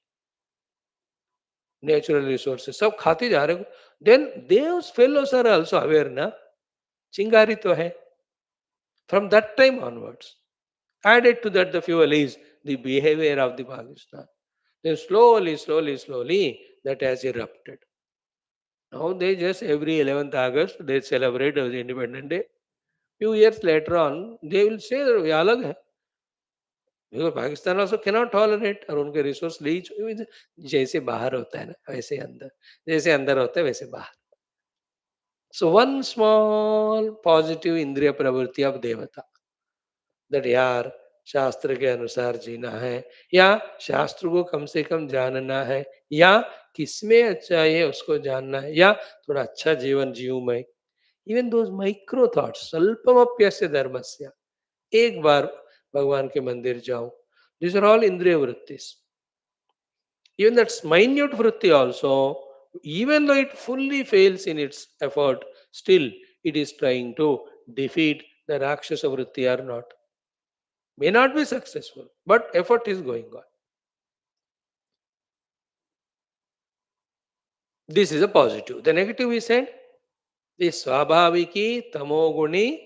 [SPEAKER 1] Natural resources सब खाते जा रहे हो, then devs fellows are also aware ना, चिंगारी तो है. From that time onwards, added to that the fuel is the behavior of the Pakistan. Then slowly, slowly, slowly that has erupted. Now they just every 11th August they celebrate as Independent Day. Few years later on they will say that ये अलग है. Because Pakistan also cannot tolerate और उनके resource Leach जैसे बाहर होता है ना वैसे अंदर, जैसे अंदर होता है वैसे बाहर. So one small positive इंद्रिय प्रवृत्ति of देवता, that यार शास्त्र के अनुसार जीना है, या शास्त्र को कम से कम जानना है, या किसमें अच्छा है उसको जानना है, या थोड़ा अच्छा जीवन जीऊं मैं. इवन दोज माइक्रो थॉट्स स्वल्पमप्यस्य धर्मस्य, एक बार भगवान के मंदिर जाऊं, दिस आर ऑल इंद्रिय वृत्तिस. Even that minute vritti also, even though it fully fails in its effort, still it is trying to defeat the Rakshasa vritti or not. May not be successful, but effort is going on. This is a positive. The negative is said, the swabhaviki tamoguni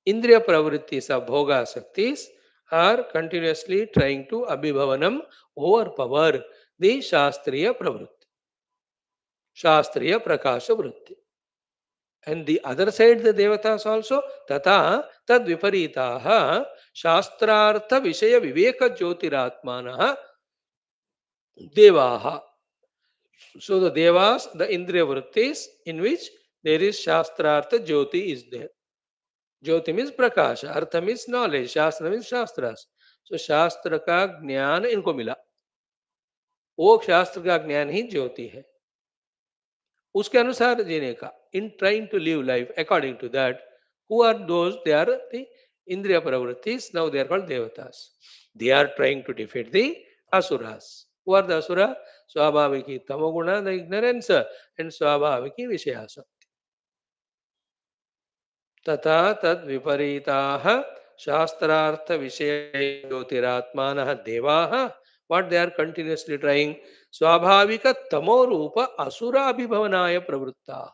[SPEAKER 1] indriya pravrittis of bhoga saktis are continuously trying to abhibhavanam, overpower the shastriya pravritti, shastriya prakasha vritti. And the other side, the devatas also, tata tad viparitaha shastrartha vishaya viveka jyotiratmanaha devaha. So the devas, the indriya vrittis in which there is shastrartha jyoti is there. Jyoti means prakasha, artha means knowledge, shastra means shastras. So शास्त्र का ज्ञान इनको मिला, वो शास्त्र का ज्ञान ही ज्योति है, उसके अनुसार जीने का. In trying to live life according to that, who are those, they are the इंद्रिय प्रवृत्तिस, नाउ दे आर कॉल्ड देवतास. They are trying to defeat the असुरास. हु आर द असुरा? स्वाभाविकी तमोगुण, द इग्नोरेंस, एंड स्वाभाविकी विषयास. तथा तद विपरीताः शास्त्रार्थ विषय ज्योतिरात्मानः देवाः, what they are continuously trying, स्वाभाविक तमो रूप असुराभिभवनाय प्रवृत्ताः.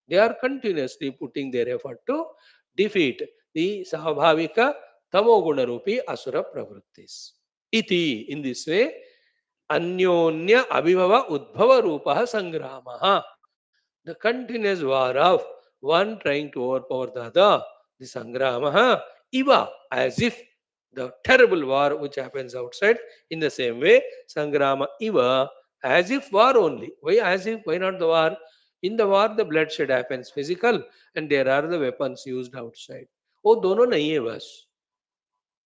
[SPEAKER 1] They are continuously putting their effort to defeat the स्वाभाविक तमोगुण रूपी असुर प्रवृत्तिस. इति, in this way, अन्योन्य अभिभव उद्भव रूपः संग्रामः, the continuous war of one trying to overpower the other, the sangrama, iva, as if the terrible war which happens outside, in the same way, sangrama iva, as if war only. Why as if? Why not the war? In the war, the bloodshed happens physical, and there are the weapons used outside. Oh, दोनों नहीं है बस.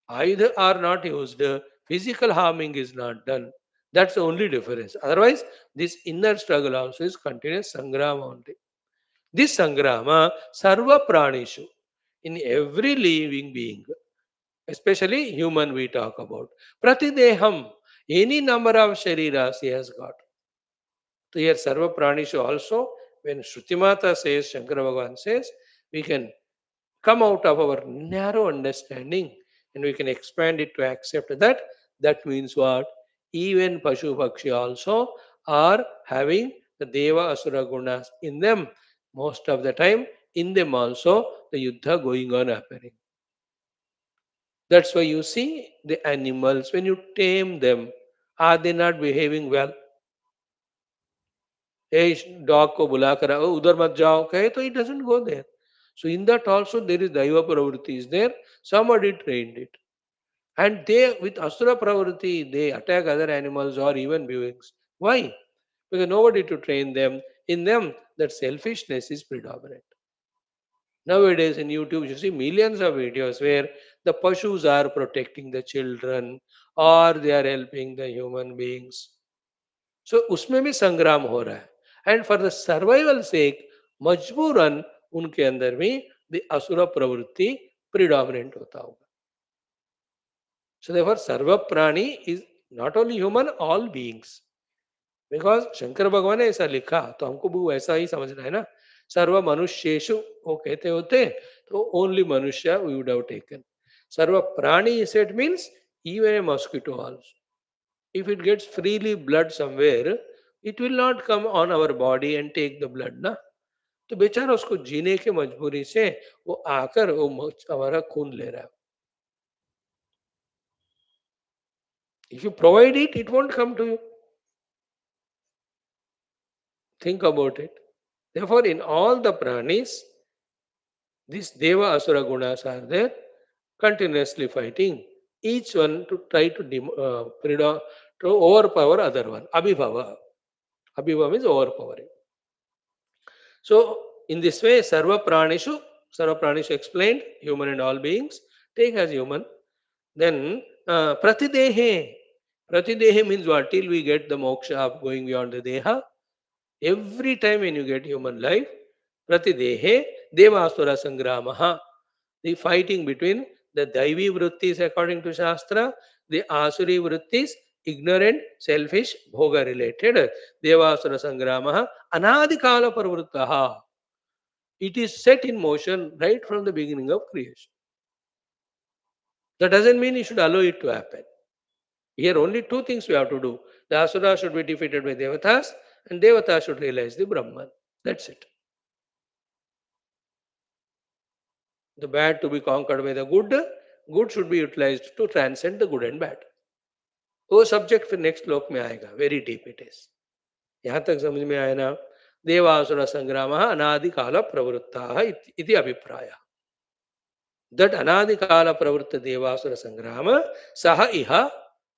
[SPEAKER 1] Either are not used, physical harming is not done. That's the only difference. Otherwise, this inner struggle also is continuous sangrama only. This sangrama sarva pranishu, in every living being, especially human we talk about. Pratideham, any number of shariras he has got. So here sarva pranishu also, when Shrutimata says, Shankara Bhagavan says, we can come out of our narrow understanding and we can expand it to accept that. That means what? Even Pashu Pakshi also are having the Deva Asura Gunas in them. Most of the time, in them also, the Yuddha going on happening. That's why you see the animals, when you tame them, are they not behaving well? Hey, dog ko bula kar udhar mat jao, kahe to it doesn't go there. So in that also there is Daiva Pravritti is there. Somebody trained it. And they, with Asura Pravritti, they attack other animals or even beings. Why? Because nobody to train them. In them, that selfishness is predominant. Nowadays in YouTube, you see millions of videos where the Pashus are protecting the children or they are helping the human beings. So उसमें भी संग्राम हो रहा है. And for the survival sake, मजबूरन उनके अंदर भी the असुर प्रवृत्ति predominant होता होगा. So therefore, सर्व प्राणी is not only human, all beings. Because Shankar भगवान ने ऐसा लिखा तो हमको भी वैसा ही समझना है ना. सर्व मनुष्येषु वो कहते होते तो ओनली मनुष्य वी वुड हैव टेकन. सर्व प्राणी set means even a mosquito also. If it gets freely blood somewhere, it will not come on our body and take the blood, ना. तो बेचारा उसको जीने की मजबूरी से वो आकर वो हमारा खून ले रहा है. If you provide it, it won't come to you. Think about it. Therefore, in all the pranis, these Deva Asura gunas are there, continuously fighting, each one to try to, to overpower other one. Abhibhava. Abhibhava means overpowering. So, in this way, Sarva Pranishu explained, human and all beings, take as human. Then, Pratidehe. Pratidehe means what? Till we get the moksha of going beyond the Deha. Every time when you get human life, Pratidehe, Devasura Sangramaha. The fighting between the Daivi Vrittis according to Shastra, the Asuri Vrittis, ignorant, selfish, bhoga related. Devasura Sangramaha, Anadikala Parvruttaha. It is set in motion right from the beginning of creation. That doesn't mean you should allow it to happen. Here only two things we have to do. The Asura should be defeated by Devatas and Devatas should realize the Brahman. That's it. The bad to be conquered by the good, good should be utilized to transcend the good and bad. वो subject फिर next श्लोक में आएगा. Very deep it is. यहाँ तक समझ में आया ना. देवासुर संग्राम अनादि काल प्रवृत्ता इति अभिप्राय. That anadikala pravritta devasura sangrama saha iha,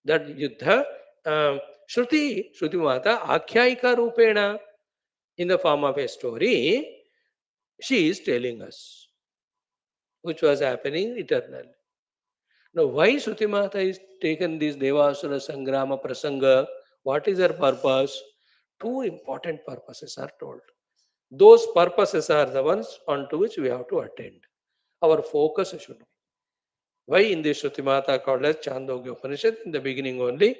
[SPEAKER 1] that yuddha, Shruti Mata akhyayika rupena, in the form of a story, she is telling us, which was happening eternally. Now, why Shruti Mata is taken this devasura sangrama prasanga? What is her purpose? Two important purposes are told. Those purposes are the ones onto which we have to attend. Our focus should be. Why in this Shruti Mata called as Chandogya Upanishad, in the beginning only,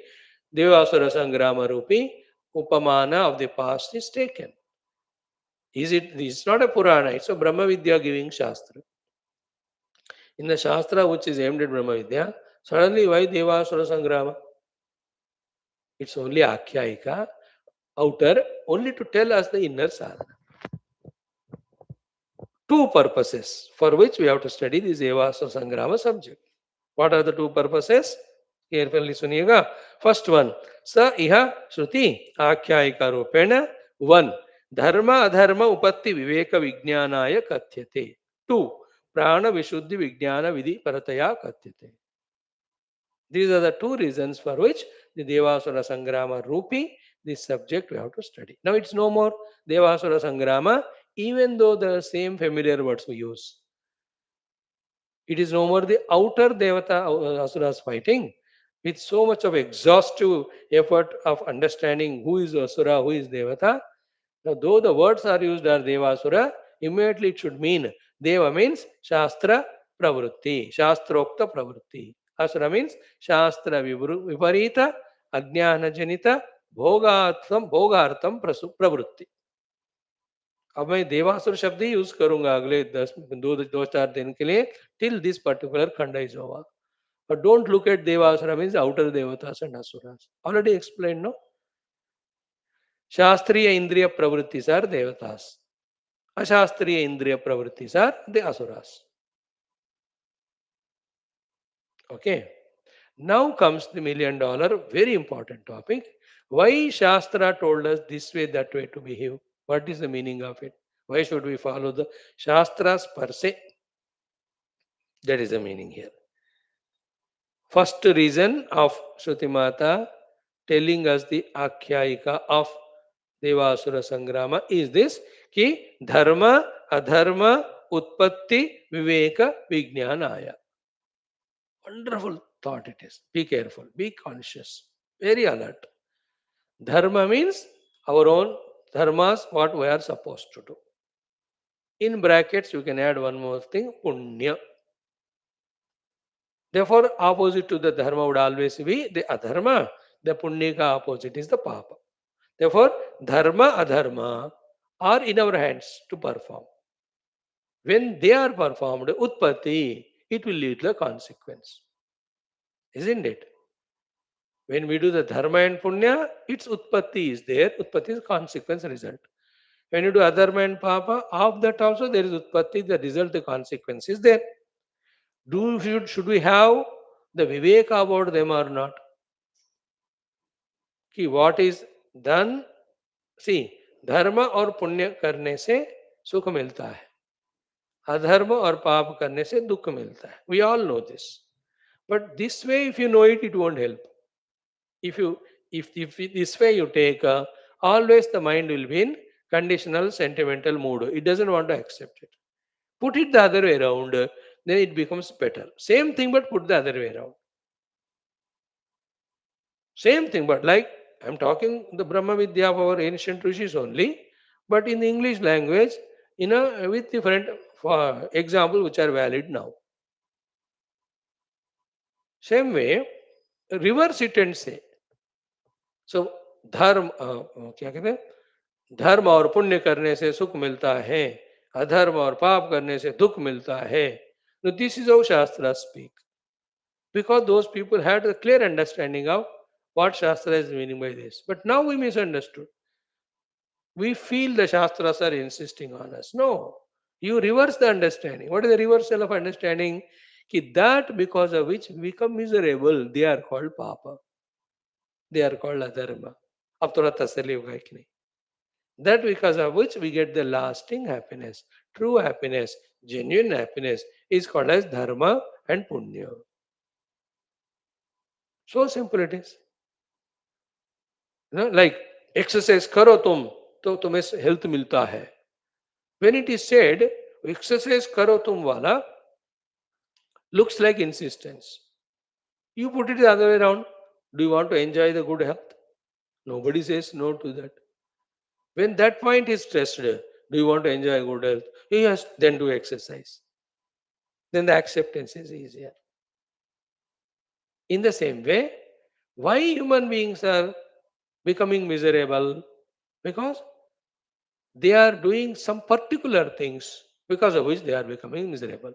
[SPEAKER 1] Devasura Sangrama Rupi, Upamana of the past is taken. It's not a Purana, it's a Brahma Vidya giving Shastra. In the Shastra which is aimed at Brahma Vidya, suddenly why Devasura Sangrama? It's only Akhyayika, outer, only to tell us the inner sadhana. Two purposes for which we have to study this Devasura Sangrama subject. What are the two purposes? Carefully suniega. First one, sa iha shruti akhyayika rupena. One, dharma adharma upatti viveka vijnanaya kathyate. Two, prana vishuddhi vijnana vidhi parataya kathyate. These are the two reasons for which the Devasura Sangrama Rupi, this subject we have to study. Now it's no more Devasura Sangrama, even though the same familiar words we use. It is no more the outer Devata Asuras fighting with so much of exhaustive effort of understanding who is Asura, who is Devata. Now, though the words are used are Devasura, immediately it should mean Deva means Shastra Pravrutti, Shastrokta Pravrutti. Asura means Shastra Viparita, Ajnana Janita, Bhogartam Pravrutti. अब मैं देवासुर शब्द ही use करूंगा अगले 2-4 दिन के लिए till this particular khanda is over. But don't look at devasura means outer devatas and asuras. Already explained, no? Shastriya indriya pravrittis are devatas. Ashastriya indriya pravrittis are the asuras. Okay. Now comes the $1,000,000 very important topic. Why Shastra told us this way, that way to behave? What is the meaning of it? Why should we follow the Shastras per se? That is the meaning here. First reason of Shruti Mata telling us the Akhyayika of Devasura Sangrama is this, ki dharma, adharma, utpatti, viveka, vijnanaya. Wonderful thought it is. Be careful, be conscious, very alert. Dharma means our own dharmas, what we are supposed to do. In brackets, you can add one more thing, punya. Therefore, opposite to the dharma would always be the adharma. The punya ka opposite is the papa. Therefore, dharma, adharma are in our hands to perform. When they are performed, utpatti, it will lead to a consequence. Isn't it? When we do the dharma and punya, its utpatti is there. Utpatti is consequence result. When you do adharma and papa, of that also there is utpatti, the result, the consequence is there. Should we have the viveka about them or not? कि what is done, see, धर्म और पुण्य करने से सुख मिलता है, अधर्म और पाप करने से दुख मिलता है. We all know this. But this way, if you know it, it won't help. If you, if this way you take, always the mind will be in conditional sentimental mood. It doesn't want to accept it. Put it the other way around, then it becomes better. Same thing, but put the other way around. Same thing, but like I'm talking the Brahma Vidya of our ancient rishis only, but in the English language, with different examples which are valid now. Same way, reverse it and say. So, धर्म क्या कहते हैं, धर्म और पुण्य करने से सुख मिलता है, अधर्म और पाप करने से दुख मिलता है. Now, this is how Shastra speak. Because those people had a clear understanding of what Shastra is meaning by this. But now we misunderstood. We feel the Shastras are insisting on us. No, you reverse the understanding. What is the reversal of understanding? Ki that because of which we become miserable, they are called papa. They are called adharma. अब थोड़ा तसल्ली होगा कि नहीं? That because of which we get the lasting happiness. True happiness, genuine happiness is called as dharma and punya. So simple it is. Like exercise करो तुम तो तुम्हें health मिलता है. When it is said, exercise karo tum wala looks like insistence. You put it the other way around. Do you want to enjoy the good health? Nobody says no to that. When that point is stressed, do you want to enjoy good health? Yes, then do exercise. Then the acceptance is easier. In the same way, why human beings are becoming miserable? Because they are doing some particular things because of which they are becoming miserable.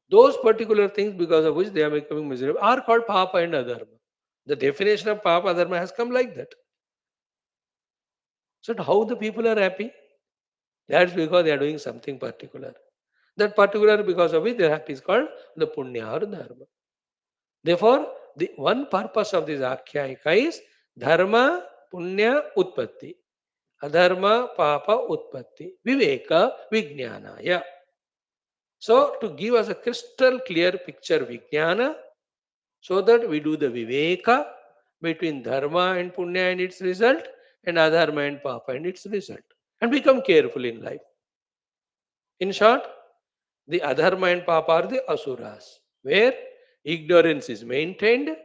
[SPEAKER 1] Those particular things because of which they are becoming miserable are called papa and adharma. The definition of papa adharma has come like that. So how the people are happy? That's because they are doing something particular. That particular because of which they are happy is called the punya or dharma. Therefore, the one purpose of this akhyayika is dharma, punya, utpatti. Adharma, papa, utpatti. Viveka, vijnana. Yeah. So, to give us a crystal clear picture, vijnana, so that we do the viveka between dharma and punya and its result, and adharma and papa and its result, and become careful in life. In short, the adharma and papa are the asuras, where ignorance is maintained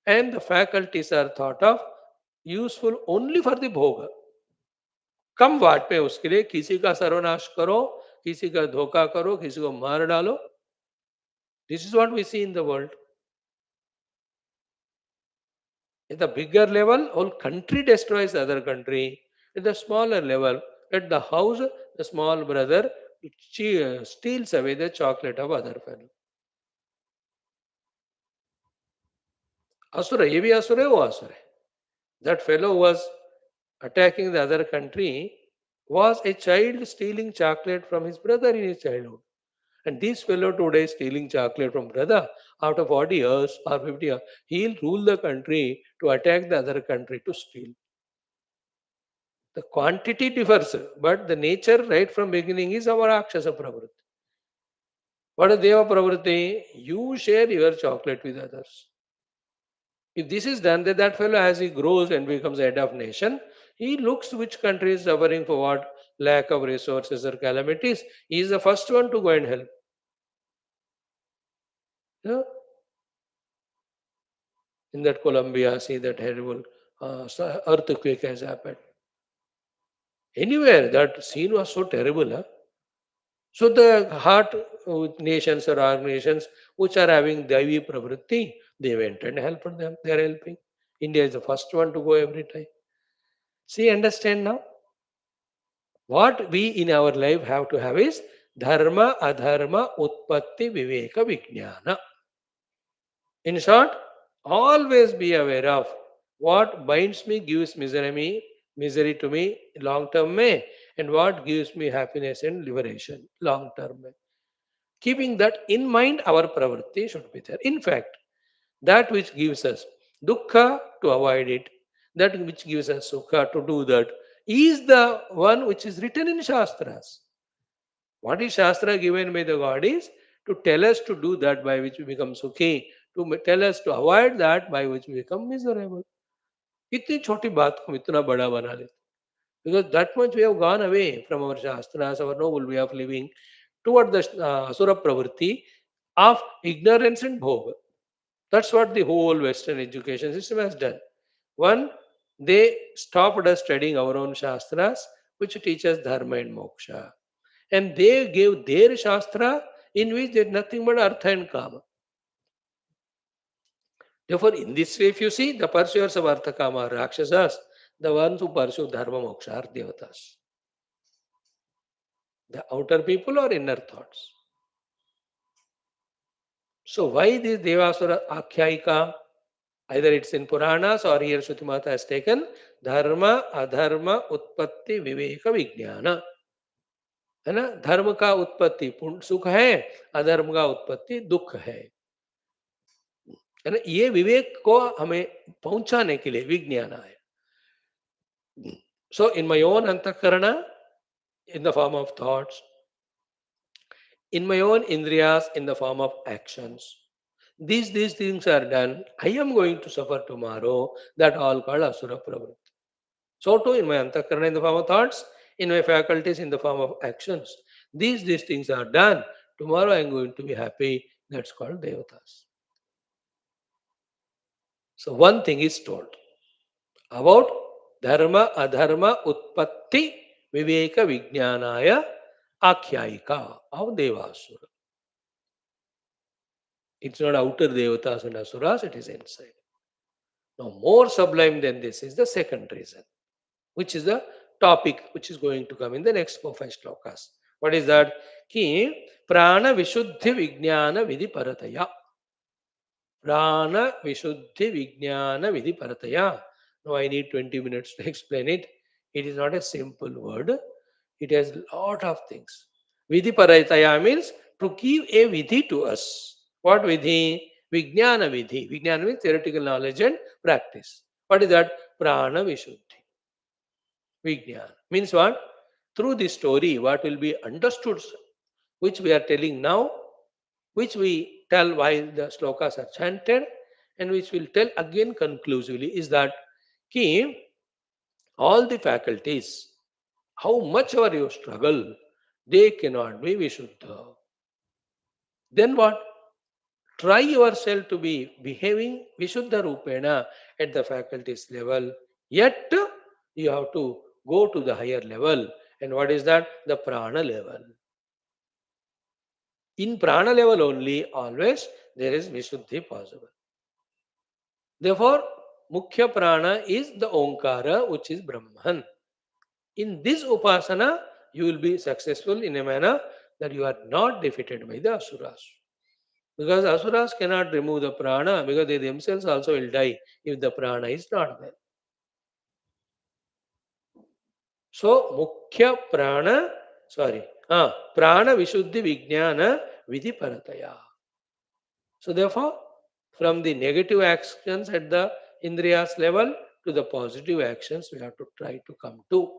[SPEAKER 1] and the faculties are thought of useful only for the bhoga. कम वाट में उसके लिए किसी का सर्वनाश करो, किसी का धोखा करो, किसी को मार डालो. This is what we see in the world. At the bigger level, whole country destroys the other country. At the smaller level, at the house, the small brother steals away the chocolate of other fellow. Asura, ye bhi asura hai, wo asura hai. That fellow who was attacking the other country was a child stealing chocolate from his brother in his childhood. And this fellow today is stealing chocolate from brother. After 40 years or 50 years, he'll rule the country to attack the other country to steal. The quantity differs, but the nature right from beginning is our Rakshasa Pravritti. What is Deva Pravritti? You share your chocolate with others. If this is done, then that fellow, as he grows and becomes head of nation, he looks which country is suffering for what lack of resources or calamities. He is the first one to go and help. Yeah. In that Colombia, see that terrible earthquake has happened. Anywhere, that scene was so terrible. Huh? So the heart nations or organizations which are having Daivi Pravritti, they went and helped them. They are helping. India is the first one to go every time. See, understand now? What we in our life have to have is dharma, adharma, utpatti, viveka, vijnana. In short, Always be aware of what binds me, gives misery to me long term may, and what gives me happiness and liberation long term may. Keeping that in mind, our pravritti should be there. In fact, that which gives us dukkha, to avoid it, that which gives us sukha, to do that, is the one which is written in Shastras. What is Shastra given by the God is to tell us to do that by which we become sukhi, to tell us to avoid that by which we become miserable. इतनी छोटी बात को हम इतना बड़ा बना लेते, because that much we have gone away from our Shastras, our noble way of living, toward the asura pravritti of ignorance and bhoga. That's what the whole Western education system has done. One, they stopped us studying our own Shastras, which teach us dharma and moksha. And they gave their Shastra in which there is nothing but Artha and Kama. Therefore, in this way, if you see, the pursuers of Artha Kama are Rakshasas, the ones who pursue Dharma Moksha are Devatas. The outer people or inner thoughts. So, why this Devasura Akhyayika? Either it's in Puranas or here Shruti Mata has taken Dharma, Adharma, Utpatti, Viveka, Vijnana. है ना? धर्म का उत्पत्ति पूर्ण सुख है, अधर्म का उत्पत्ति दुख है ना? ये विवेक को हमें पहुंचाने के लिए विज्ञान आया. So in my own antakarana, in the form of thoughts, in my own indriyas, in the form of actions, these things are done, I am going to suffer tomorrow. That all called asura pravritti. So too in my antakarana, in the form of thoughts, in my faculties, in the form of actions, these things are done. Tomorrow I am going to be happy. That's called devatas. So one thing is told about dharma, adharma, utpatti, viveka, vijnanaya, akhyayika of devasura. It's not outer devatas and asuras, it is inside. Now, more sublime than this is the second reason, which is the topic which is going to come in the next 4-5 shlokas. What is that? Ki prana vishuddhi vijnana vidhi parataya. Prana vishuddhi vijnana vidhi parataya. Now, I need 20 minutes to explain it. It is not a simple word. It has a lot of things. Vidhi parataya means to give a vidhi to us. What vidhi? Vijnana vidhi. Vijnana means theoretical knowledge and practice. What is that? Prana vishuddhi. Vijnana means what? Through this story, what will be understood, which we are telling now, which we tell while the slokas are chanted, and which will tell again conclusively, is that ki, all the faculties, how much ever you struggle, they cannot be Vishuddha. Then what? Try yourself to be behaving Vishuddha Rupena at the faculties level, yet you have to go to the higher level. And what is that? The Prana level. In Prana level only, always there is Vishuddhi possible. Therefore, Mukhya Prana is the Omkara, which is Brahman. In this Upasana, you will be successful in a manner that you are not defeated by the Asuras. Because Asuras cannot remove the Prana, because they themselves also will die if the Prana is not there. So, Mukhya Prana, Prana Vishuddhi Vijnana Vidhi Parataya. So, therefore, from the negative actions at the Indriyas level to the positive actions, we have to try to come to.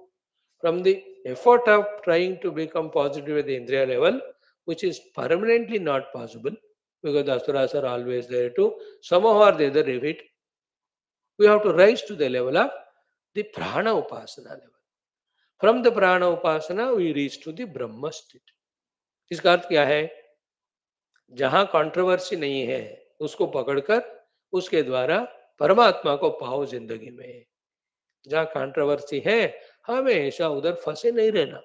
[SPEAKER 1] From the effort of trying to become positive at the Indriya level, which is permanently not possible, because the Asuras are always there to somehow or the other defeat, we have to rise to the level of the Prana Upasana level. From the Prana Upasana, we reach to the Brahma state. इसका अर्थ क्या है? जहां controversy नहीं है उसको पकड़कर उसके द्वारा परमात्मा को पाओ जिंदगी में. जहां कंट्रोवर्सी है हमेशा उधर फंसे नहीं रहना.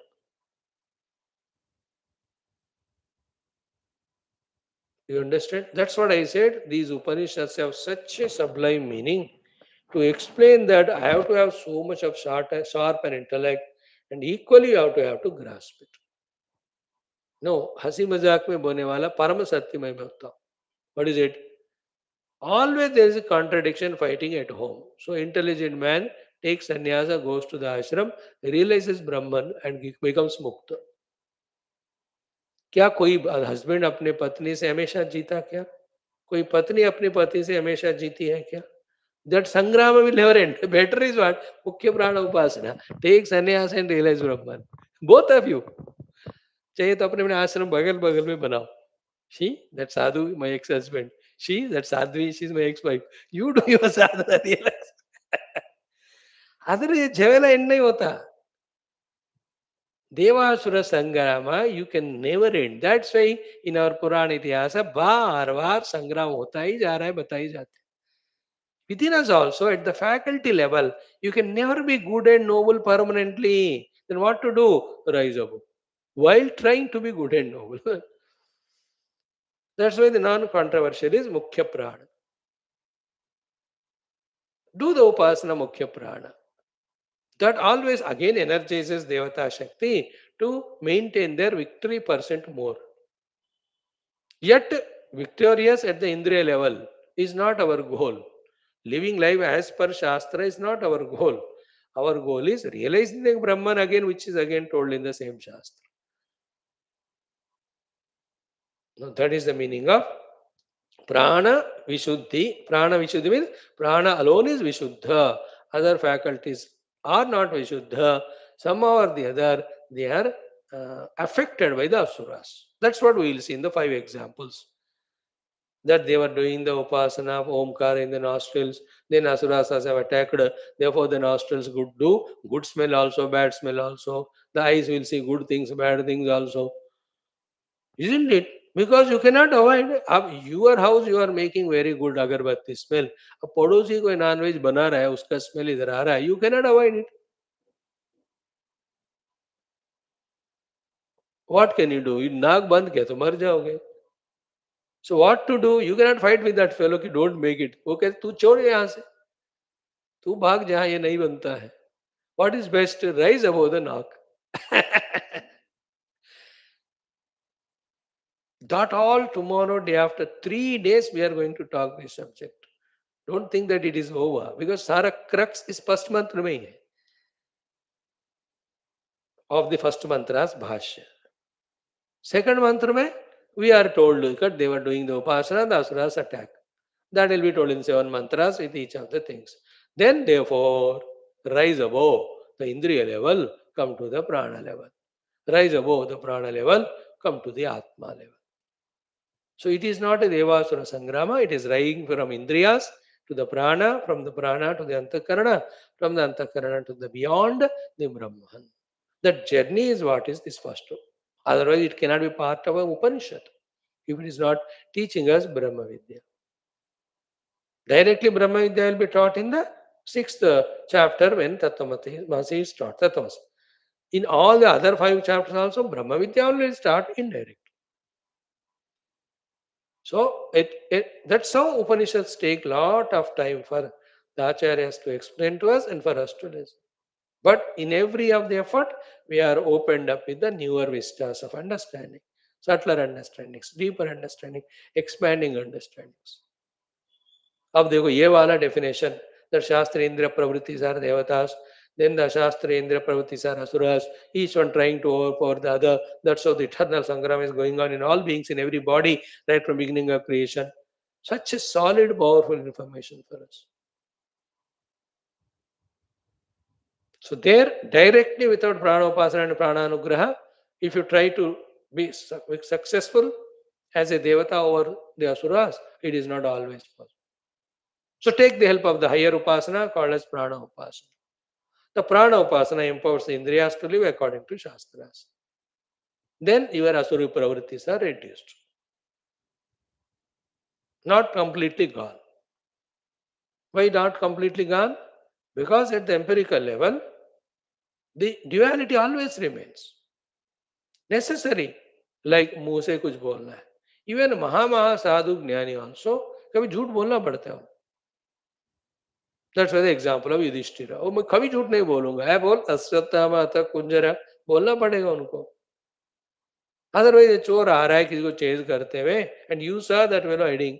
[SPEAKER 1] You understand? That's what I said. These Upanishads have such a sublime meaning. To explain that, I have to have so much of sharp and intellect, and equally you have to grasp it. No, हंसी मजाक में बोलने वाला परम सत्य मैं बोलता हूँ. What is it? Always there is a contradiction fighting at home. So intelligent man takes sannyasa, goes to the ashram, realizes Brahman and becomes mukta. क्या कोई हस्बैंड अपने पत्नी से हमेशा जीता क्या? कोई पत्नी अपनी पति से हमेशा जीती है क्या? That sangrama will never end. Better is what? Mukhya prana upasana. Take sannyas and realize Brahman. Both of you. चाहिए तो अपने अपने आश्रम बगल बगल में बनाओ. She, that sadhu, my ex-husband. She, that sadhvi, she's my ex-wife. You do your sadhana, realize. आदर ये झमेला एंड नहीं होता. देवासुर संग्राम you can never end. That's why in our Purana इतिहास बार बार संग्राम होता ही जा रहा है, बताई जाते हैं. Within us also, at the faculty level, you can never be good and noble permanently. Then what to do? Rise above. While trying to be good and noble. That's why the non-controversial is Mukhya Prana. Do the Upasana Mukhya Prana. That always again energizes Devata Shakti to maintain their victory percent more. Yet, victorious at the Indriya level is not our goal. Living life as per Shastra is not our goal. Our goal is realizing the Brahman again, which is again told in the same Shastra. Now, that is the meaning of Prana Vishuddhi. Prana Vishuddhi means Prana alone is Vishuddha. Other faculties are not Vishuddha. Somehow or the other, they are affected by the Asuras. That's what we will see in the 5 examples. That they were doing the upasana of Omkara in the nostrils, then Asuras have attacked, therefore the nostrils could do good smell also, bad smell also, the eyes will see good things, bad things also. Isn't it? Because you cannot avoid. अब your house you are making very good अगरबत्ती smell. अब पड़ोसी कोई nonveg बना रहा है, उसका smell इधर आ रहा है, you cannot avoid it. What can you do? You नाक बंद किया तो मर जाओगे. So what to do? You cannot fight with that fellow कि don't make it. वो कहते तू छोड़ यहाँ से, तू भाग जहाँ ये नहीं बनता है. What is best? Rise above the knock. That all tomorrow, day after, 3 days we are going to talk this subject. Don't think that it is over because सारा crux is first mantra में ही है. Of the first mantra's Bhashya. Second mantra में we are told that they were doing the upasana, the asuras attack. That will be told in 7 mantras with each of the things. Then therefore rise above the Indriya level, come to the Prana level. Rise above the Prana level, come to the Atma level. So it is not a Devasura Sangrama, it is rising from Indriyas to the Prana, from the Prana to the Antakarana, from the Antakarana to the beyond the Brahman. That journey is what is this first one. Otherwise it cannot be part of a Upanishad if it is not teaching us Brahma Vidya. Directly Brahma Vidya will be taught in the 6th chapter when Tattvamasi is taught. Tattvamasi. In all the other 5 chapters also, Brahma Vidya only will start indirectly. So that's how Upanishads take lot of time for the Acharyas to explain to us and for us to listen. But in every of the effort, we are opened up with the newer vistas of understanding, subtler understandings, deeper understanding, expanding understandings. अब देखो ये वाला definition that Shastra Indra Pravrittis are devatas, then the Shastra Indra Pravrittis are asuras, each one trying to overpower the other. That's how the eternal sangram is going on in all beings, in every body, right from beginning of creation. Such a solid, powerful information for us. So there, directly without Pranopasana and Prananugraha, if you try to be successful as a devata over the asuras, it is not always possible. So take the help of the higher upasana called as prana upasana. The prana upasana empowers the indriyas to live according to shastras. Then your asura pravrittis are reduced. Not completely gone. Why not completely gone? Because at the empirical level, the duality always remains. Necessary. Like मुंह से कुछ बोलना है. Even महा साधु ज्ञानी also कभी झूठ बोलना पड़ता है. That's why the example of Yudhishthira. मैं कभी झूठ नहीं बोलूंगा. है बोल अश्वत्थामा तक कुंजरा बोलना पड़ेगा उनको. Otherwise, चोर आ रहा है किसी को चेज करते हुए and you saw that fellow hiding.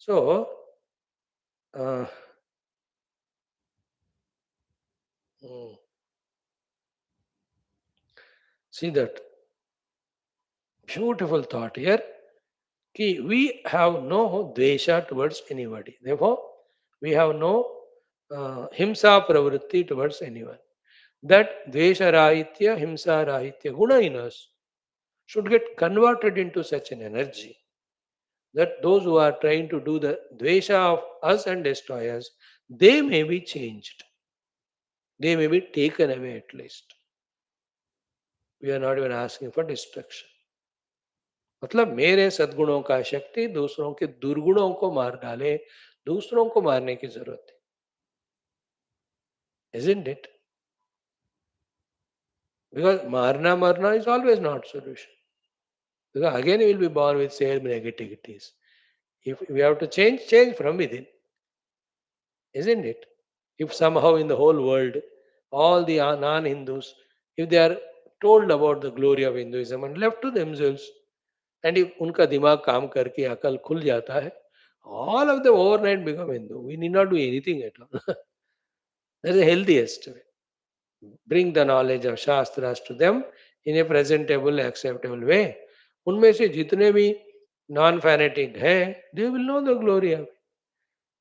[SPEAKER 1] So, uh, mm, see that beautiful thought here. Ki we have no dvesha towards anybody. Therefore, we have no himsa pravritti towards anyone. That dvesha rahitya, himsa rahitya guna in us should get converted into such an energy that those who are trying to do the dvesha of us and destroy us, they may be changed. They may be taken away at least. We are not even asking for destruction. मतलब मेरे सद्गुणों का शक्ति दूसरों के दुर्गुणों को मार डाले, दूसरों को मारने की जरूरत है, isn't it? Because marna is always not solution. Because again we will be born with same negativities. If we have to change from within, isn't it? If somehow in the whole world, all the non-Hindus, if they are told about the glory of Hinduism and left to themselves, and if उनका दिमाग काम करके अकल खुल जाता है, all of them overnight become Hindu. We need not do anything at all. That's the healthiest way. Bring the knowledge of Shastras to them in a presentable, acceptable way. उनमें से जितने भी non-fanatic हैं, they will know the glory of it.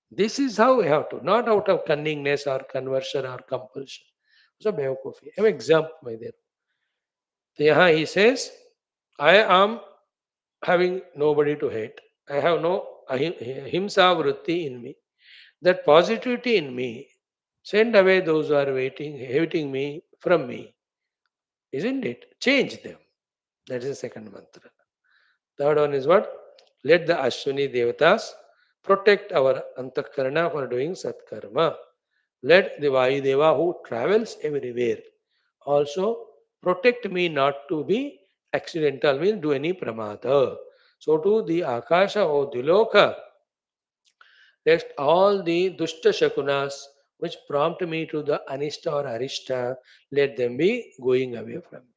[SPEAKER 1] This is how we have to, not out of cunningness or conversion or compulsion. So बेवकूफी. An example मैं दे रहा हूँ. तो यहाँ he says, I am having nobody to hate. I have no himsa vritti in me. That positivity in me, send away those who are hating me from me. Isn't it? Change them. That is the second mantra. Third one is what? Let the Ashwini Devatas protect our Antakarana for doing Satkarma. Let the Vayudeva who travels everywhere also protect me not to be accidental, means do any pramada. So to the Akasha or Diloka, let all the Dushta Shakunas which prompt me to the Anishta or Arishta, let them be going away from me.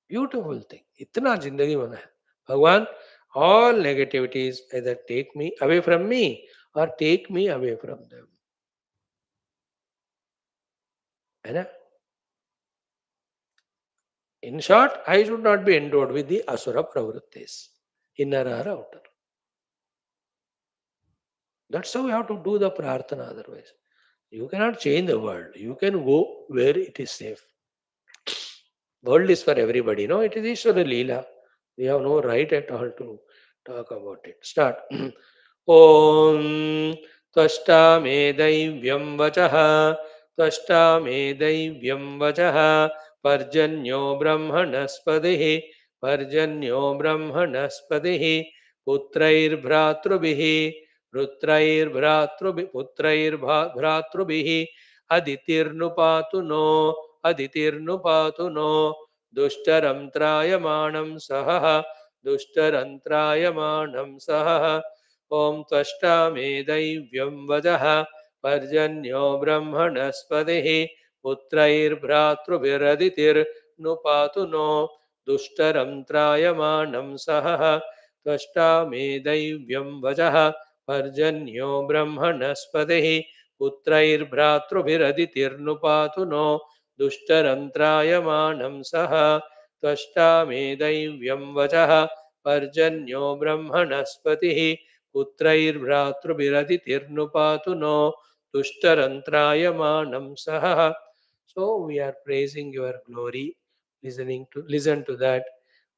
[SPEAKER 1] Beautiful thing. इतना जिंदगी बना है भगवान. All negativities either take me away from me or take me away from them. है ना? In short, I should not be endowed with the asura pravrittis, inner or outer. That's how you have to do the prarthana. Otherwise, you cannot change the world. You can go where it is safe. World is for everybody. No, it is Ishvara Leela. We have no right at all to talk about it. Start. Om Tvashta me daivyam vachaha Tvashta me daivyam vachaha Parjanyo brahmanaspadihi Parjanyo brahmanaspadihi Putrair bhratrubihi Putrair bhratrubihi Aditirnupatuno Aditirnupatuno Dushtarantrayamanam saha Dushtarantrayamanam saha Om Tvashta me daivyam vajaha Parjanyo brahmanaspadihi Putrair bhratrubiraditir nupatuno Dushtarantrayamanam saha Tvashta me daivyam vajaha Parjanyo brahmanaspadihi Putrair bhratrubiraditir nupatuno दुष्टरन्त्रायमाणं सह त्वष्टा मे दैव्यं वचः पर्जन्यो ब्रह्मणस्पतिः पुत्रैर्भ्रातृभिरदितिर्नुपातु no दुष्टरन्त्रायमाणं सह. So we are praising your glory, listen to that.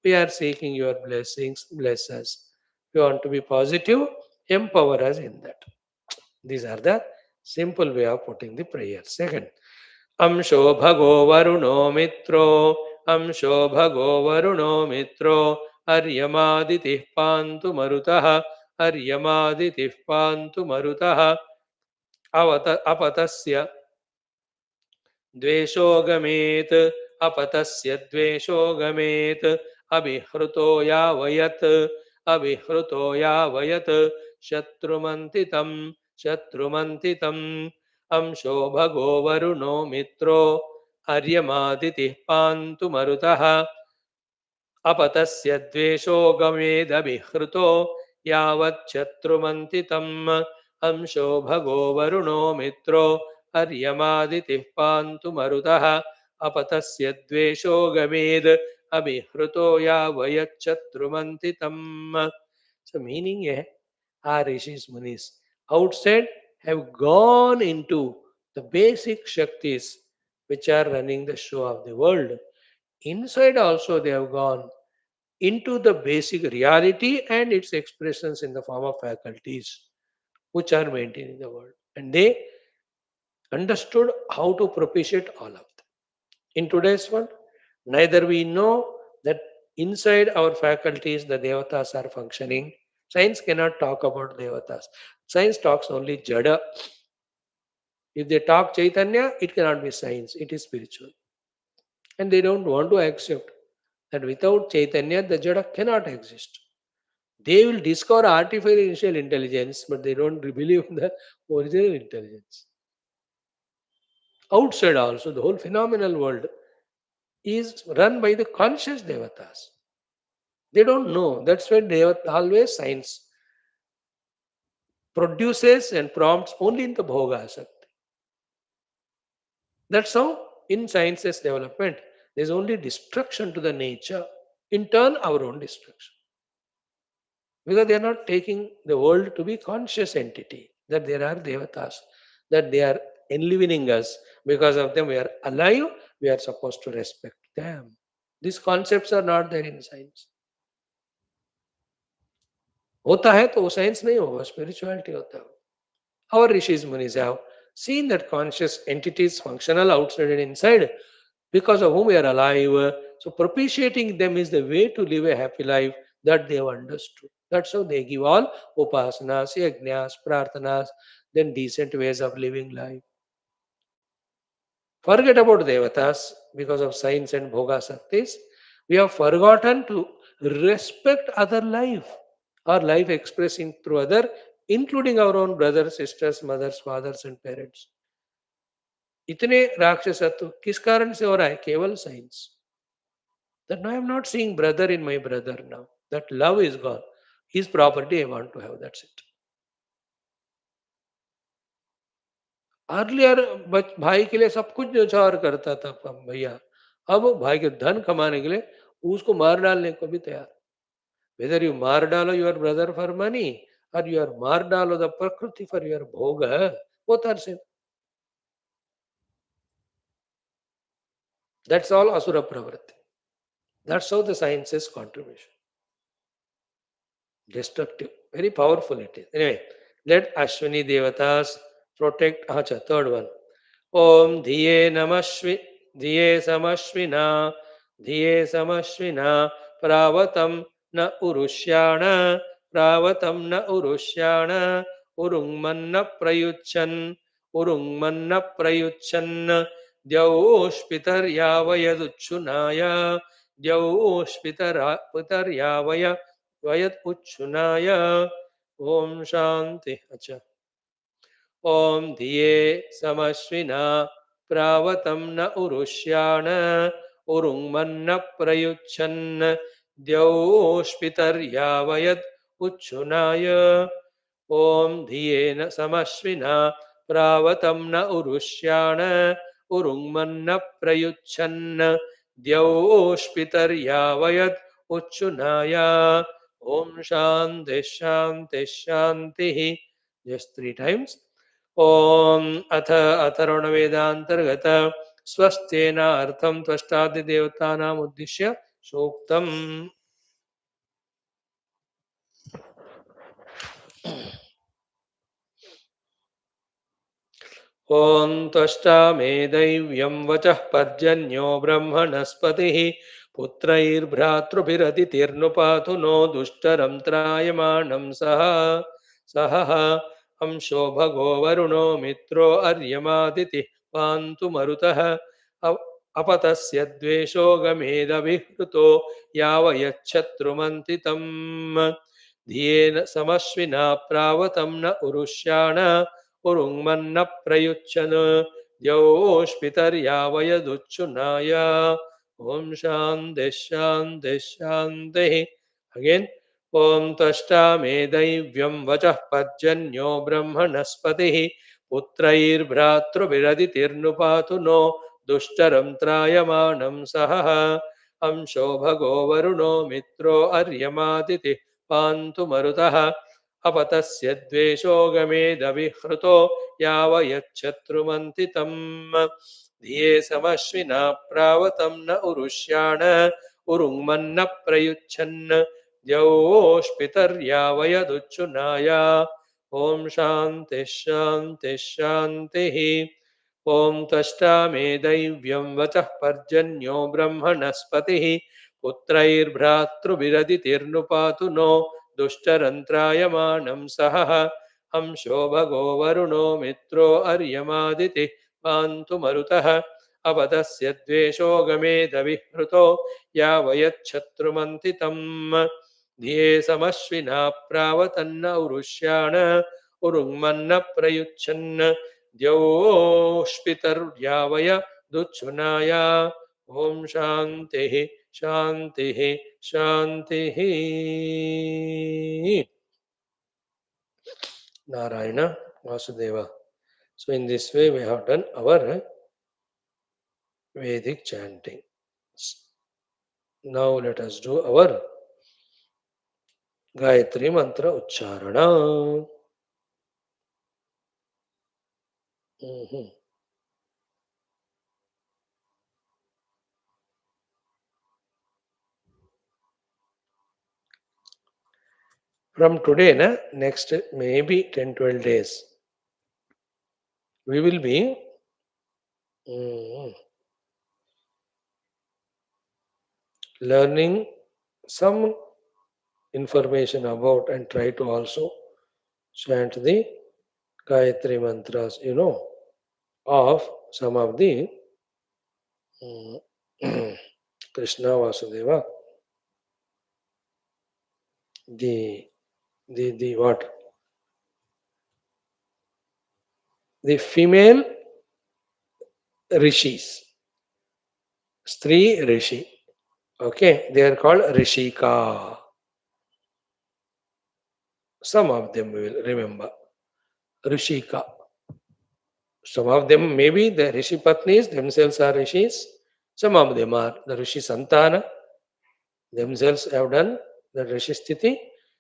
[SPEAKER 1] We are seeking your blessings, bless us. We want to be positive, empower us in that. These are the simple way of putting the prayer. Second, अंशो भगो वरुणो मित्रो अंशो भगो वरुणो मित्रो अर्यमादितिः पान्तु मरुतः अर्यमादितिः पान्तु मरुतः अपतस्य द्वेषो गमेत् अपतस्य द्वेषो गमेत् अभिहृतो यावयत् अभिहृतो यावयत् शत्रुमन्तितं शत्रुमन्तितम् अंशो भगो वरुणो मित्रो अर्यमादितिः पान्तु मरुतः अपतस्य द्वेषो गमेदभिहृतो यावच्छत्रुमन्तितम् अंशो भगो वरुणो मित्रो अर्यमादितिः पान्तु मरुतः अपतस्य द्वेषो गमेद् अभिहृतो यावयच्छत्रुमन्तितम्. So meaning our rishis munis outside have gone into the basic shaktis which are running the show of the world. Inside also they have gone into the basic reality and its expressions in the form of faculties which are maintaining the world. And they understood how to propitiate all of them. In today's world, neither we know that inside our faculties the devatas are functioning. Science cannot talk about devatas. Science talks only jada. If they talk Chaitanya, it cannot be science, it is spiritual. And they don't want to accept that without Chaitanya, the jada cannot exist. They will discover artificial intelligence, but they don't believe in the original intelligence. Outside also, the whole phenomenal world is run by the conscious devatas. They don't know. That's why always science produces and prompts only in the bhoga asakti. That's how in science's development there's only destruction to the nature. In turn, our own destruction. Because they are not taking the world to be conscious entity, that there are devatas, that they are enlivening us. Because of them we are alive, we are supposed to respect them. These concepts are not there in science. होता है तो वो science नहीं होगा, spirituality होता है. Our rishis munis have seen that conscious entities functional outside and inside, because of whom we are alive. So propitiating them is the way to live a happy life that they have understood. That's how they give all upasanas, yajnas, prarthanas, then decent ways of living life. Forget about devatas because of science and bhoga saktis. We have forgotten to respect other life, or life expressing through other, including our own brothers, sisters, mothers, fathers, and parents. इतने राक्षसत्व किस कारण से हो रहा है? केवल science. That now I am not seeing brother in my brother now. That love is gone. His property I want to have. That's it. Earlier भाई के लिए सब कुछ न्यौछावर करता था भैया. अब भाई के धन कमाने के लिए उसको मार डालने को भी तैयार. Whether you mar dalo your brother for money or you are mar dalo the prakriti for your bhoga, both are same. That's all asura pravritti. That's how the science's contribution. Destructive, very powerful it is. Anyway, let Ashwini Devatas protect. Acha, third one. Om Dhiye Namashvi Dhiye Samashvina Dhiye Samashvina Pravatam Na Urushyana Pravatam Na Urushyana Urungmanna Prayuchan Urungmanna Prayuchan Dyaoshpitar Yavayaduchunaya Dyaoshpitar Yavaya Vayat Uchunaya. Om Shanti. Acha. Om Dhiye Samashvina Pravatam Na Urushyana Urungmanna Prayuchan Dyaoshpitar Yavayat Uchunaya. Om Dhiye Samashvina Pravatam Na Urushyana Urungmanna Prayuchan Dyaoshpitar Yavayat Uchunaya. Om Shanti Shanti Shanti. Just 3 times. ओम अथ अथर्वण वेदांतर्गत स्वस्थेन अर्थम त्वष्टादि देवतानाम उद्दिश्य सूक्तम. ओम त्वष्टा मे दैव्यं वचः पर्जन्यो ब्रह्मणस्पतिः पुत्रैर्भ्रातृभिरतिर्नुपातु no दुष्टरं त्रायमाणं सह सह अंशो भगो वरुणो मित्रो अर्यमादितिः पान्तु मरुतः अपतस्य द्वेषो गमेदविहृतो यावयच्छत्रुमन्तितम्. धियेन समश्विना प्रावतं न उरुष्याण उरुङ्मन्न प्रयुच्छन द्यौष्पितर्यावयदुच्छुनाय. Om Shanti Shanti Shanti. Again, ॐ त्वष्टामे दैव्यं वचः पर्जन्यो ब्रह्मणस्पतिः पुत्रैर्भ्रातृभिरदितिर्नुपातु नो दुष्टरं त्रायमाणं सहः अंशो भगो वरुणो मित्रो अर्यमादितिः पान्तु मरुतः अपतस्य द्वेषो गमेदविहृतो यावयच्छत्रुमन्तितम् धिये समश्विना प्रावतं न उरुष्याण उरुङ्मन्न प्रयुच्छन् द्यौष्पितर्यावयदुच्छुनाय ॐ शान्तिः शान्तिः शान्तिः ॐ त्वष्टामे दैव्यं वचः पर्जन्यो ब्रह्मणस्पतिः पुत्रैर्भ्रातृभिरदितिर्नुपातु नो दुष्टरन्त्रायमाणं सहः हंसो भगो वरुणो मित्रो अर्यमादितिः पान्तु मरुतः अपदस्य द्वेषो गमेदविहृतो यावयच्छत्रुमन्तितम् धिये समश्विना प्रावतन्न उरुष्याण उरुङ्मन्न प्रयुच्छन् द्यौष्पितर्यावय दुच्छुनाय ॐ शान्तिः शान्तिः शान्तिः Narayana Vasudeva. So in this way we have done our Vedic chanting. Now let us do our Gayatri Mantra Uchcharana. Mhm. From today, next maybe 10-12 days, we will be mm, learning some information about and try to also chant the Gayatri mantras, of some of the mm, Krishna Vasudeva, the the what? The female rishis, Stri Rishi. Okay, they are called Rishika. Some of them we will remember. Rishika. Some of them maybe the Rishi Patnis themselves are Rishis. Some of them are the Rishi Santana themselves have done the Rishi Sthiti.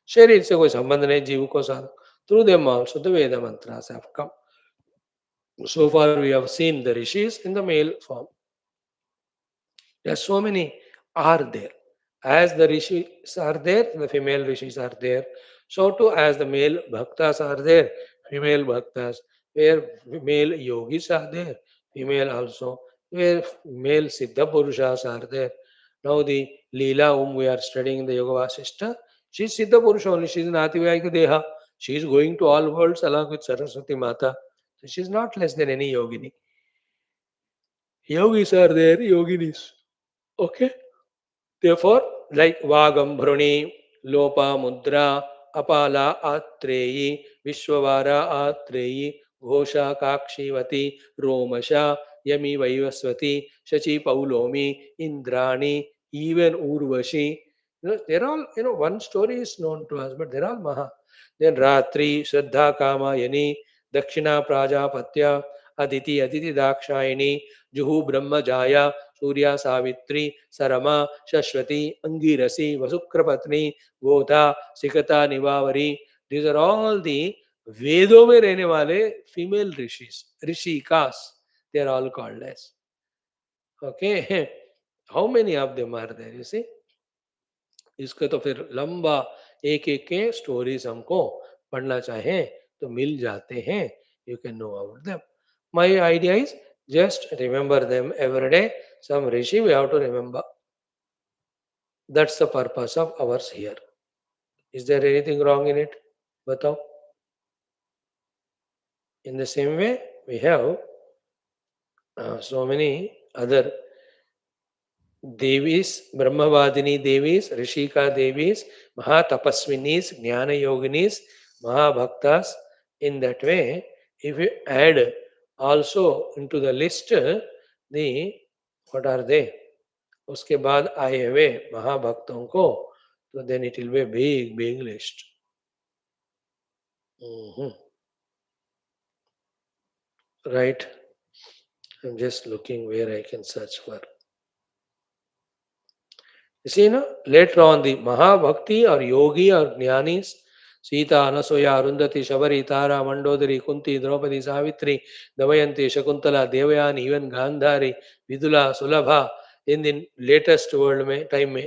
[SPEAKER 1] शरीर से कोई संबंध नहीं जीव को साथ through them also the Veda mantras have come. So far we have seen the rishis in the male form. There are so many are there. As the rishis are there, the female rishis are there. So too as the male bhaktas are there, female bhaktas. Where male yogis are there, female also. Where male siddha purushas are there. Now the Leela whom we are studying in the Yoga Vasishta, she is siddha purusha only. She is Nativayika Deha. She is going to all worlds along with Saraswati Mata. So she is not less than any yogini. Yogis are there, yoginis. Okay. Therefore, like Vagam, Bruni, Lopa, Mudra, Apala, Atreyi, Vishwavara, Atreyi, Ghosha, Kakshivati, Romasha, Yami, Vaivaswati, Shachi, Paulomi, Indrani, even Urvashi. They're all, one story is known to us, but they're all Maha. Then Ratri, Shraddha, Kama, Yani, Dakshina, Prajapatya, Aditi Dakshayini, Juhu, Brahma, Jaya, Surya Savitri Sarma Shashwati Angirasi Vasukrapatni Godha Sikata Nivavari these are all the वेदों में रहने वाले female ऋषिस ऋषिकास they are all called as okay how many of them are there you see इसके तो फिर लंबा एक एक के स्टोरीज हमको पढ़ना चाहें तो मिल जाते हैं you can know about them my idea is just remember them every day. Some rishi we have to remember. That's the purpose of ours here. Is there anything wrong in it? Batao. In the same way, we have so many other Devis, Brahmavadini Devis, Rishika Devis, Mahatapaswinis, Jnana Yoginis, Mahabhaktas. In that way, if you add also into the list the what are they? उसके बाद आए हुए महाभक्तों को So then it will be a big, big list. Mhm. Right? I'm just looking where I can search for. You see, no? Later on, the Mahabhakti or Yogi or Jnanis, Sita, Anasuya, Arundhati, Shabari, Tara, Mandodari, Kunti, Draupadi, Savitri, Damayanti, Shakuntala, Devayani, even Gandhari, Vidula, Sulabha, in the latest world time,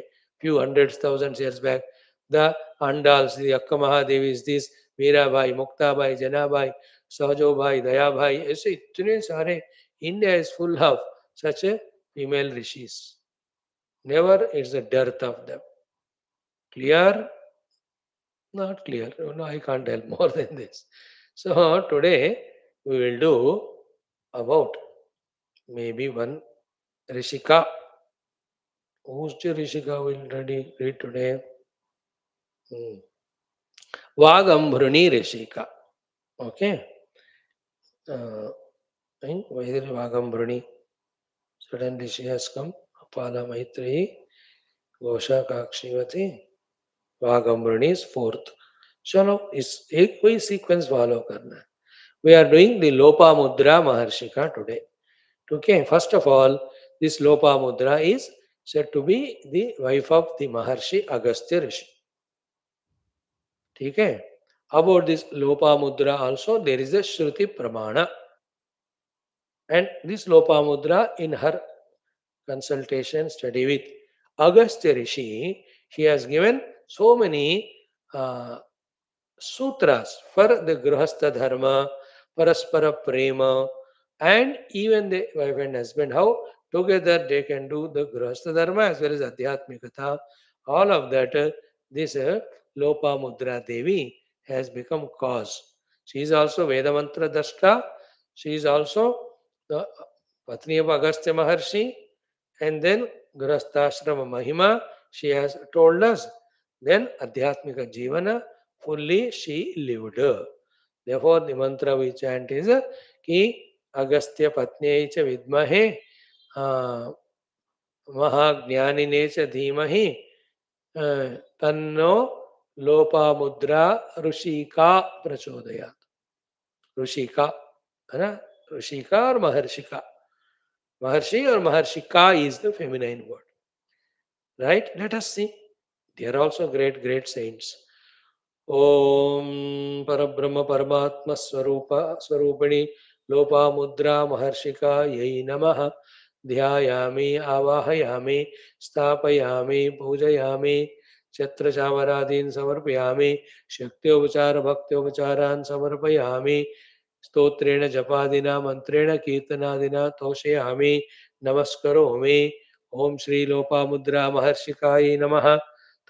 [SPEAKER 1] few hundreds, thousands years back, the Andals, the Akka Mahadevis, this Mirabai, Muktabai, Janabai, Sahajobai, Dayabai, ऐसे इतने सारे India is full of such a female rishis. Never it's a dearth of them. Clear? Not clear. No, I can't tell more than this. So today we will do about maybe one Rishika. Who's the Rishika will read today? Hmm. Vagambruni Rishika. Okay. Uh, why is it Vagambruni? Suddenly she has come. Apala Maitri, Gosha Kakshivati. Vagambruni is fourth. चलो इस एक कोई sequence follow करना है. We are doing the Lopamudra Maharshika today. Okay, first of all, this Lopamudra is said to be the wife of the Maharshi Agastya Rishi. Okay, about this Lopamudra also there is a Shruti Pramana. And this Lopamudra in her consultation study with Agastya Rishi, he has given so many uh, sutras for the grihastha dharma, paraspara prema, and even the wife and husband, how together they can do the grihastha dharma as well as adhyatmikata. All of that, this Lopamudra Devi has become cause. She is also Veda Mantra Dashta. She is also the Patni of Agastya Maharshi. And then Grihasthashrama Mahima, she has told us. Then Adhyatmika Jivana, fully she lived. Therefore, the mantra we chant is Ki Agastya Patnyai cha Vidmahe Mahajnanine cha Dhimahi Tanno Lopamudra Rushika Prachodayat. Rushika, है ना? Rushika or Maharshika. Maharshi or Maharshika is the feminine word. Right? Let us see. They are also great, great saints. ॐ परब्रह्म परमात्म स्वरूप स्वरूपिणी लोपामुद्रा महर्षिका यै नमः ध्यायामि आवाहयामि स्थापयामि पूजयामि छत्रचामरादीन् समर्पयामि शक्त्योपचार भक्त्योपचारान् समर्पयामि स्तोत्रेण जपादिना मन्त्रेण कीर्तनादिना तोषयामि नमस्करोमि ॐ श्री लोपामुद्रा महर्षिकायै नमः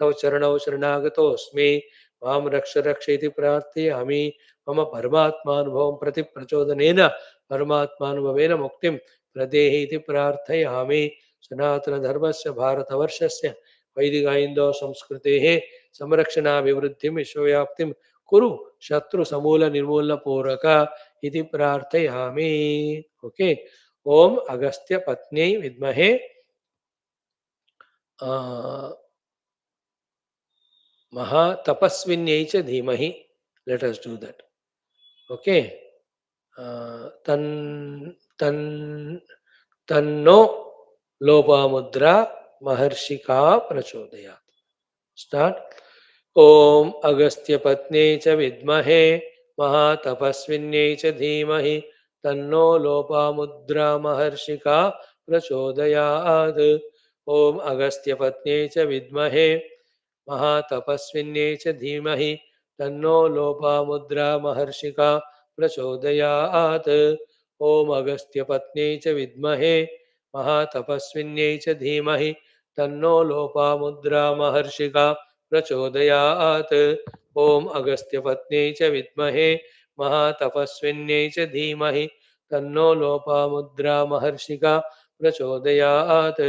[SPEAKER 1] तव चरणौ शरणागतोऽस्मि मां रक्ष रक्ष इति प्रार्थयामि मम परमात्मानुभवं प्रति प्रचोदनेन परमात्मानुभवेन मुक्तिं प्रदेहि इति प्रार्थयामि सनातनधर्मस्य भारतवर्षस्य वैदिक हिन्दू संस्कृतेः संरक्षणाभिवृद्धिं विश्वव्याप्तिं कुरु शत्रुसमूलनिर्मूलनपूर्वक इति प्रार्थयामि. ओके. ओम अगस्त्य पत्न्यै विद्महे महातपस्विन्यै च धीमहि. Let us do that. Okay. Tan tan tanno Lopamudra Maharshika Prachodayat. Start. Om Agastya Patne cha Vidmahe Mahatapasvinye cha Dhimahi Tanno Lopamudra Maharshika Prachodayat. Om Agastya Patne cha Vidmahe महातपस्विन्ये च धीमहि तन्नो लोपामुद्रा महर्षिका प्रचोदयात्. ओम अगस्त्यपत्न्यै च विद्महे महातपस्विन्यै च धीमहि तन्नो लोपामुद्रा महर्षिका प्रचोदयात्. ओम अगस्त्यपत्न्यै च विद्महे महातपस्विन्यै च धीमहि तन्नो लोपामुद्रा महर्षिका प्रचोदयात्.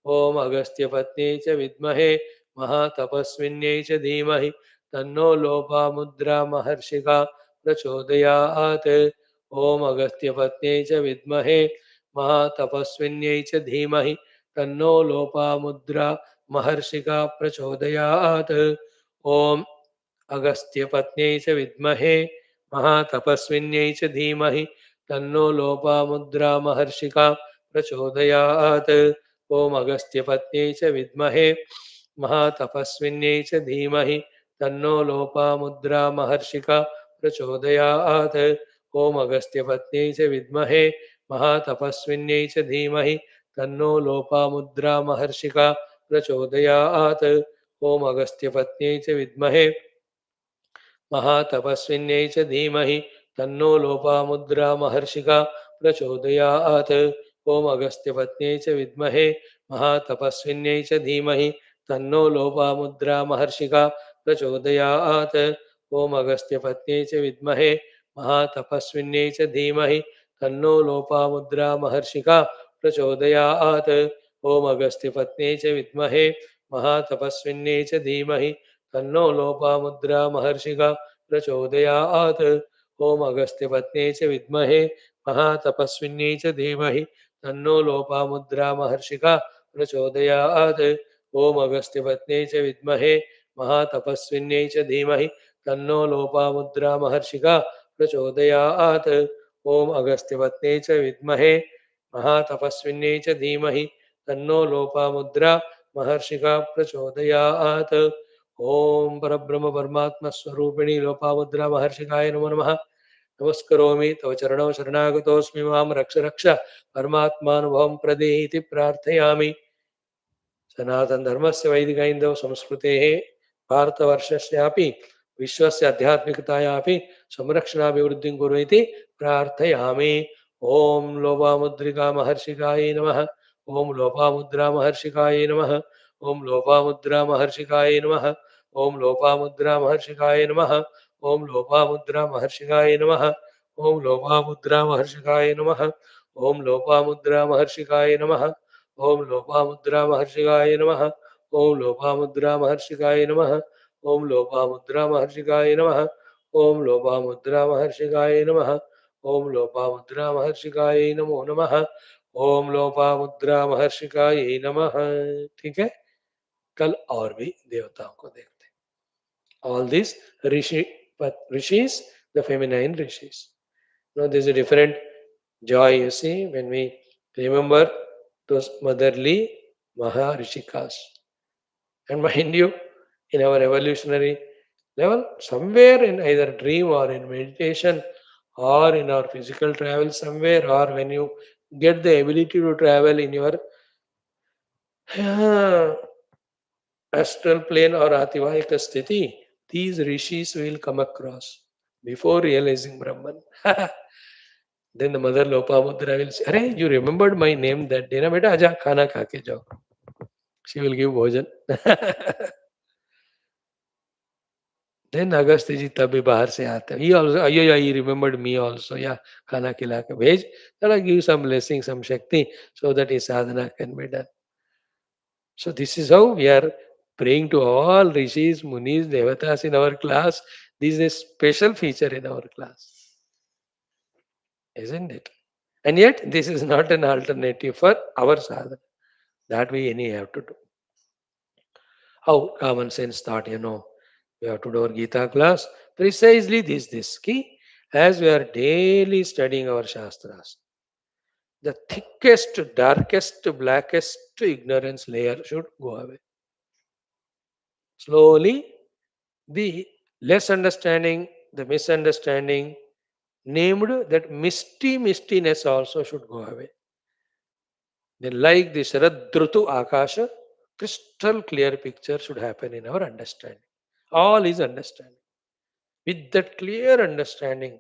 [SPEAKER 1] ओम अगस्त्यपत्न्यै च विद्महे महातपस्विन्यै च धीमहि तन्नो लोपामुद्रा महर्षिका प्रचोदयात्. ओम अगस्त्यपत्न्यै च विद्महे महातपस्विन्यै च धीमहि तन्नो लोपामुद्रा महर्षिका प्रचोदयात्। ओम अगस्त्यपत्न्यै च विद्महे महातपस्विन्यै च धीमहि तन्नो लोपामुद्रा महर्षिका प्रचोदयात्। ओम अगस्त्यपत्न्यै च विद्महे महातपस्विन्यै च धीमहि तन्नो लोपामुद्रा महर्षिका प्रचोदयात्। ओम अगस्त्यपत्न्यै च विद्महे महातपस्विन्यै च धीमहि तन्नो लोपामुद्रा महर्षिका प्रचोदयात्। ओम अगस्त्यपत्न्यै च विद्महे महातपस्विन्यै च धीमहि तन्नो लोपामुद्रा महर्षिका प्रचोदयात्। ओम अगस्त्यपत्न्यै च विद्महे महातपस्विन्यै च धीमहि तन्नो लोपामुद्रा महर्षिका प्रचोदयात्। ओम अगस्त्यपत्न्यै च विद्महे महातपस्विन्यै च धीमहि तन्नो लोपामुद्रा महर्षिका प्रचोदयात्। ओम अगस्त्यपत्न्यै च विद्महे महातपस्विन्यै च धीमहि तन्नो लोपामुद्रा महर्षिका प्रचोदयात्। ओम अगस्त्यपत्न्यै च विद्महे महातपस्विन्यै च धीमहि तन्नो लोपामुद्रा महर्षिका प्रचोदयात्। ओम अगस्त्यपत्न्यै च विद्महे महातपस्विन्यै च धीमहि तन्नो लोपामुद्रा महर्षिका प्रचोदयात्। ओम अगस्त्यपत्न्यै च विद्महे महातपस्विन्यै च धीमहि तन्नो लोपामुद्रा महर्षिका प्रचोदयात्। ओम परब्रह्म परमात्मा स्वरूपिणी लोपामुद्रा महर्षिकाय नमो नमः। नमस्करोमि तव चरणौ शरणागतोऽस्मि मां रक्ष रक्ष परमात्मानुभवं प्रदेहीति प्रार्थयामि। सनातनधर्मस्य वैदिकैन्दव संस्कृतेः भारतवर्षस्यापि विश्वस्य आध्यात्मिकतायापि संरक्षणाभिवृद्धिं कुरु इति प्रार्थयामि। ॐ लोपामुद्रिका महर्षिकायै नमः। ॐ लोपामुद्रा महर्षिकायै नमः। ॐ लोपामुद्रा महर्षिकायै नमः। ॐ लोपामुद्रा महर्षिकायै नमः। ॐ लोपामुद्रा महर्षिकायै नमः। ॐ लोपामुद्रा महर्षिकायै नमः। ॐ लोपामुद्रा महर्षिकायै नमः। ओम लोपामुद्रा महर्षिकाय नमः। ओम लोपामुद्रा महर्षिकाय नमः। ओम लोपामुद्रा महर्षिकाय नमः। ओम लोपामुद्रा महर्षिकाय नमः। ओम लोपामुद्रा महर्षिकाय नमो नमः। ओम लोपामुद्रा महर्षिकाय नमः। ठीक है, कल और भी देवताओं को देखते हैं। All this ऋषिस, the feminine ऋषिस. Now there is a different joy, you see, when we remember those motherly Maharishikas. And mind you, in our evolutionary level, somewhere in either dream or in meditation or in our physical travel somewhere, or when you get the ability to travel in your astral plane or ativahika sthiti, these rishis will come across before realizing Brahman. Then the mother Lopamudra will say, "Arey, you remembered my name that day, na beta? Aja khana kha ke jao." She will give bhojan. Then Agastya ji तब भी बाहर से आते हैं. He also, yeah, he remembered me also. Yeah, खाना खिला के भेज. That'll give some blessing, some shakti, so that his sadhana can be done. So this is how we are praying to all rishis, munis, devatas in our class. This is a special feature in our class, isn't it? And yet, this is not an alternative for our sadhana. That we any have to do. How common sense thought, we have to do our Gita class. Precisely this key. As we are daily studying our Shastras, the thickest, darkest, blackest ignorance layer should go away. Slowly, the less understanding, the misunderstanding, named that mistiness also should go away. Then, like the Sharadrutu Akasha, crystal clear picture should happen in our understanding. All is understanding. With that clear understanding,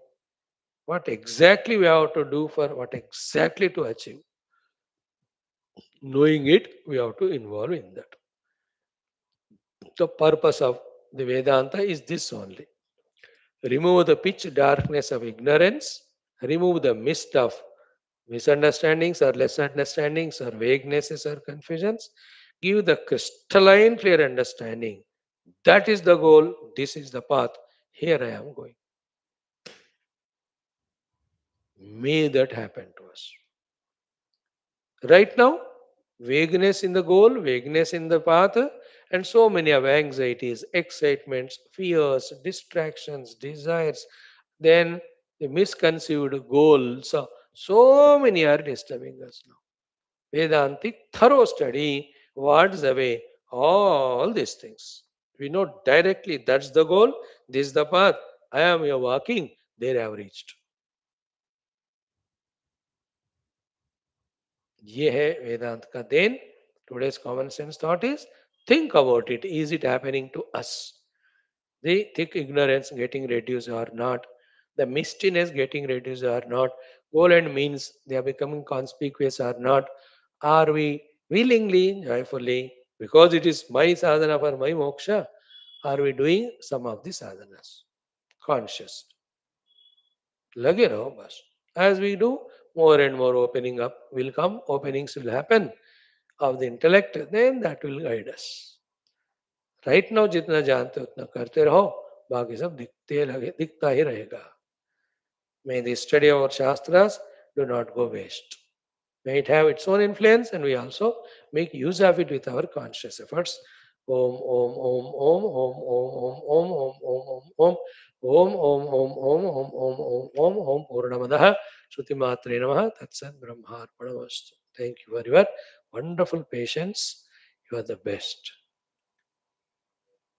[SPEAKER 1] what exactly we have to do for what exactly to achieve. Knowing it, we have to involve in that. The purpose of the Vedanta is this only. Remove the pitch darkness of ignorance, remove the mist of misunderstandings or less understandings or vaguenesses or confusions, give the crystalline clear understanding. That is the goal, this is the path. Here I am going. May that happen to us. Right now, Vagueness in the goal, vagueness in the path, and so many of anxieties, excitements, fears, distractions, desires, then the misconceived goals. So many are disturbing us now. Vedantic thorough study wards away all these things. We know directly that's the goal, this is the path. I am here walking, there I have reached. ये है वेदांत का then. Today's common sense thought is think about it. Is it happening to us? The thick ignorance getting reduced or not? The mistiness getting reduced or not? Goal and means they are becoming conspicuous or not? Are we willingly, joyfully, because it is my sadhana for my moksha, are we doing some of the sadhanas? Conscious. लगे रहो बस. As we do, more and more opening up will come, openings will happen of the intellect, then that will guide us. Right now जितना जानते हो उतना करते रहो, बाकी सब दिखते लगे दिखता ही रहेगा. May the study of our Shastras do not go waste. May it have its own influence and we also make use of it with our conscious efforts. Om Om Om Om Om Om Om Om Om Om Om Om Om Om Om Om Om Om Om Purnamadaha Shruti Matre Namaha Tatsat Brahmarpanamastu. Thank you for your wonderful patience. You are the best.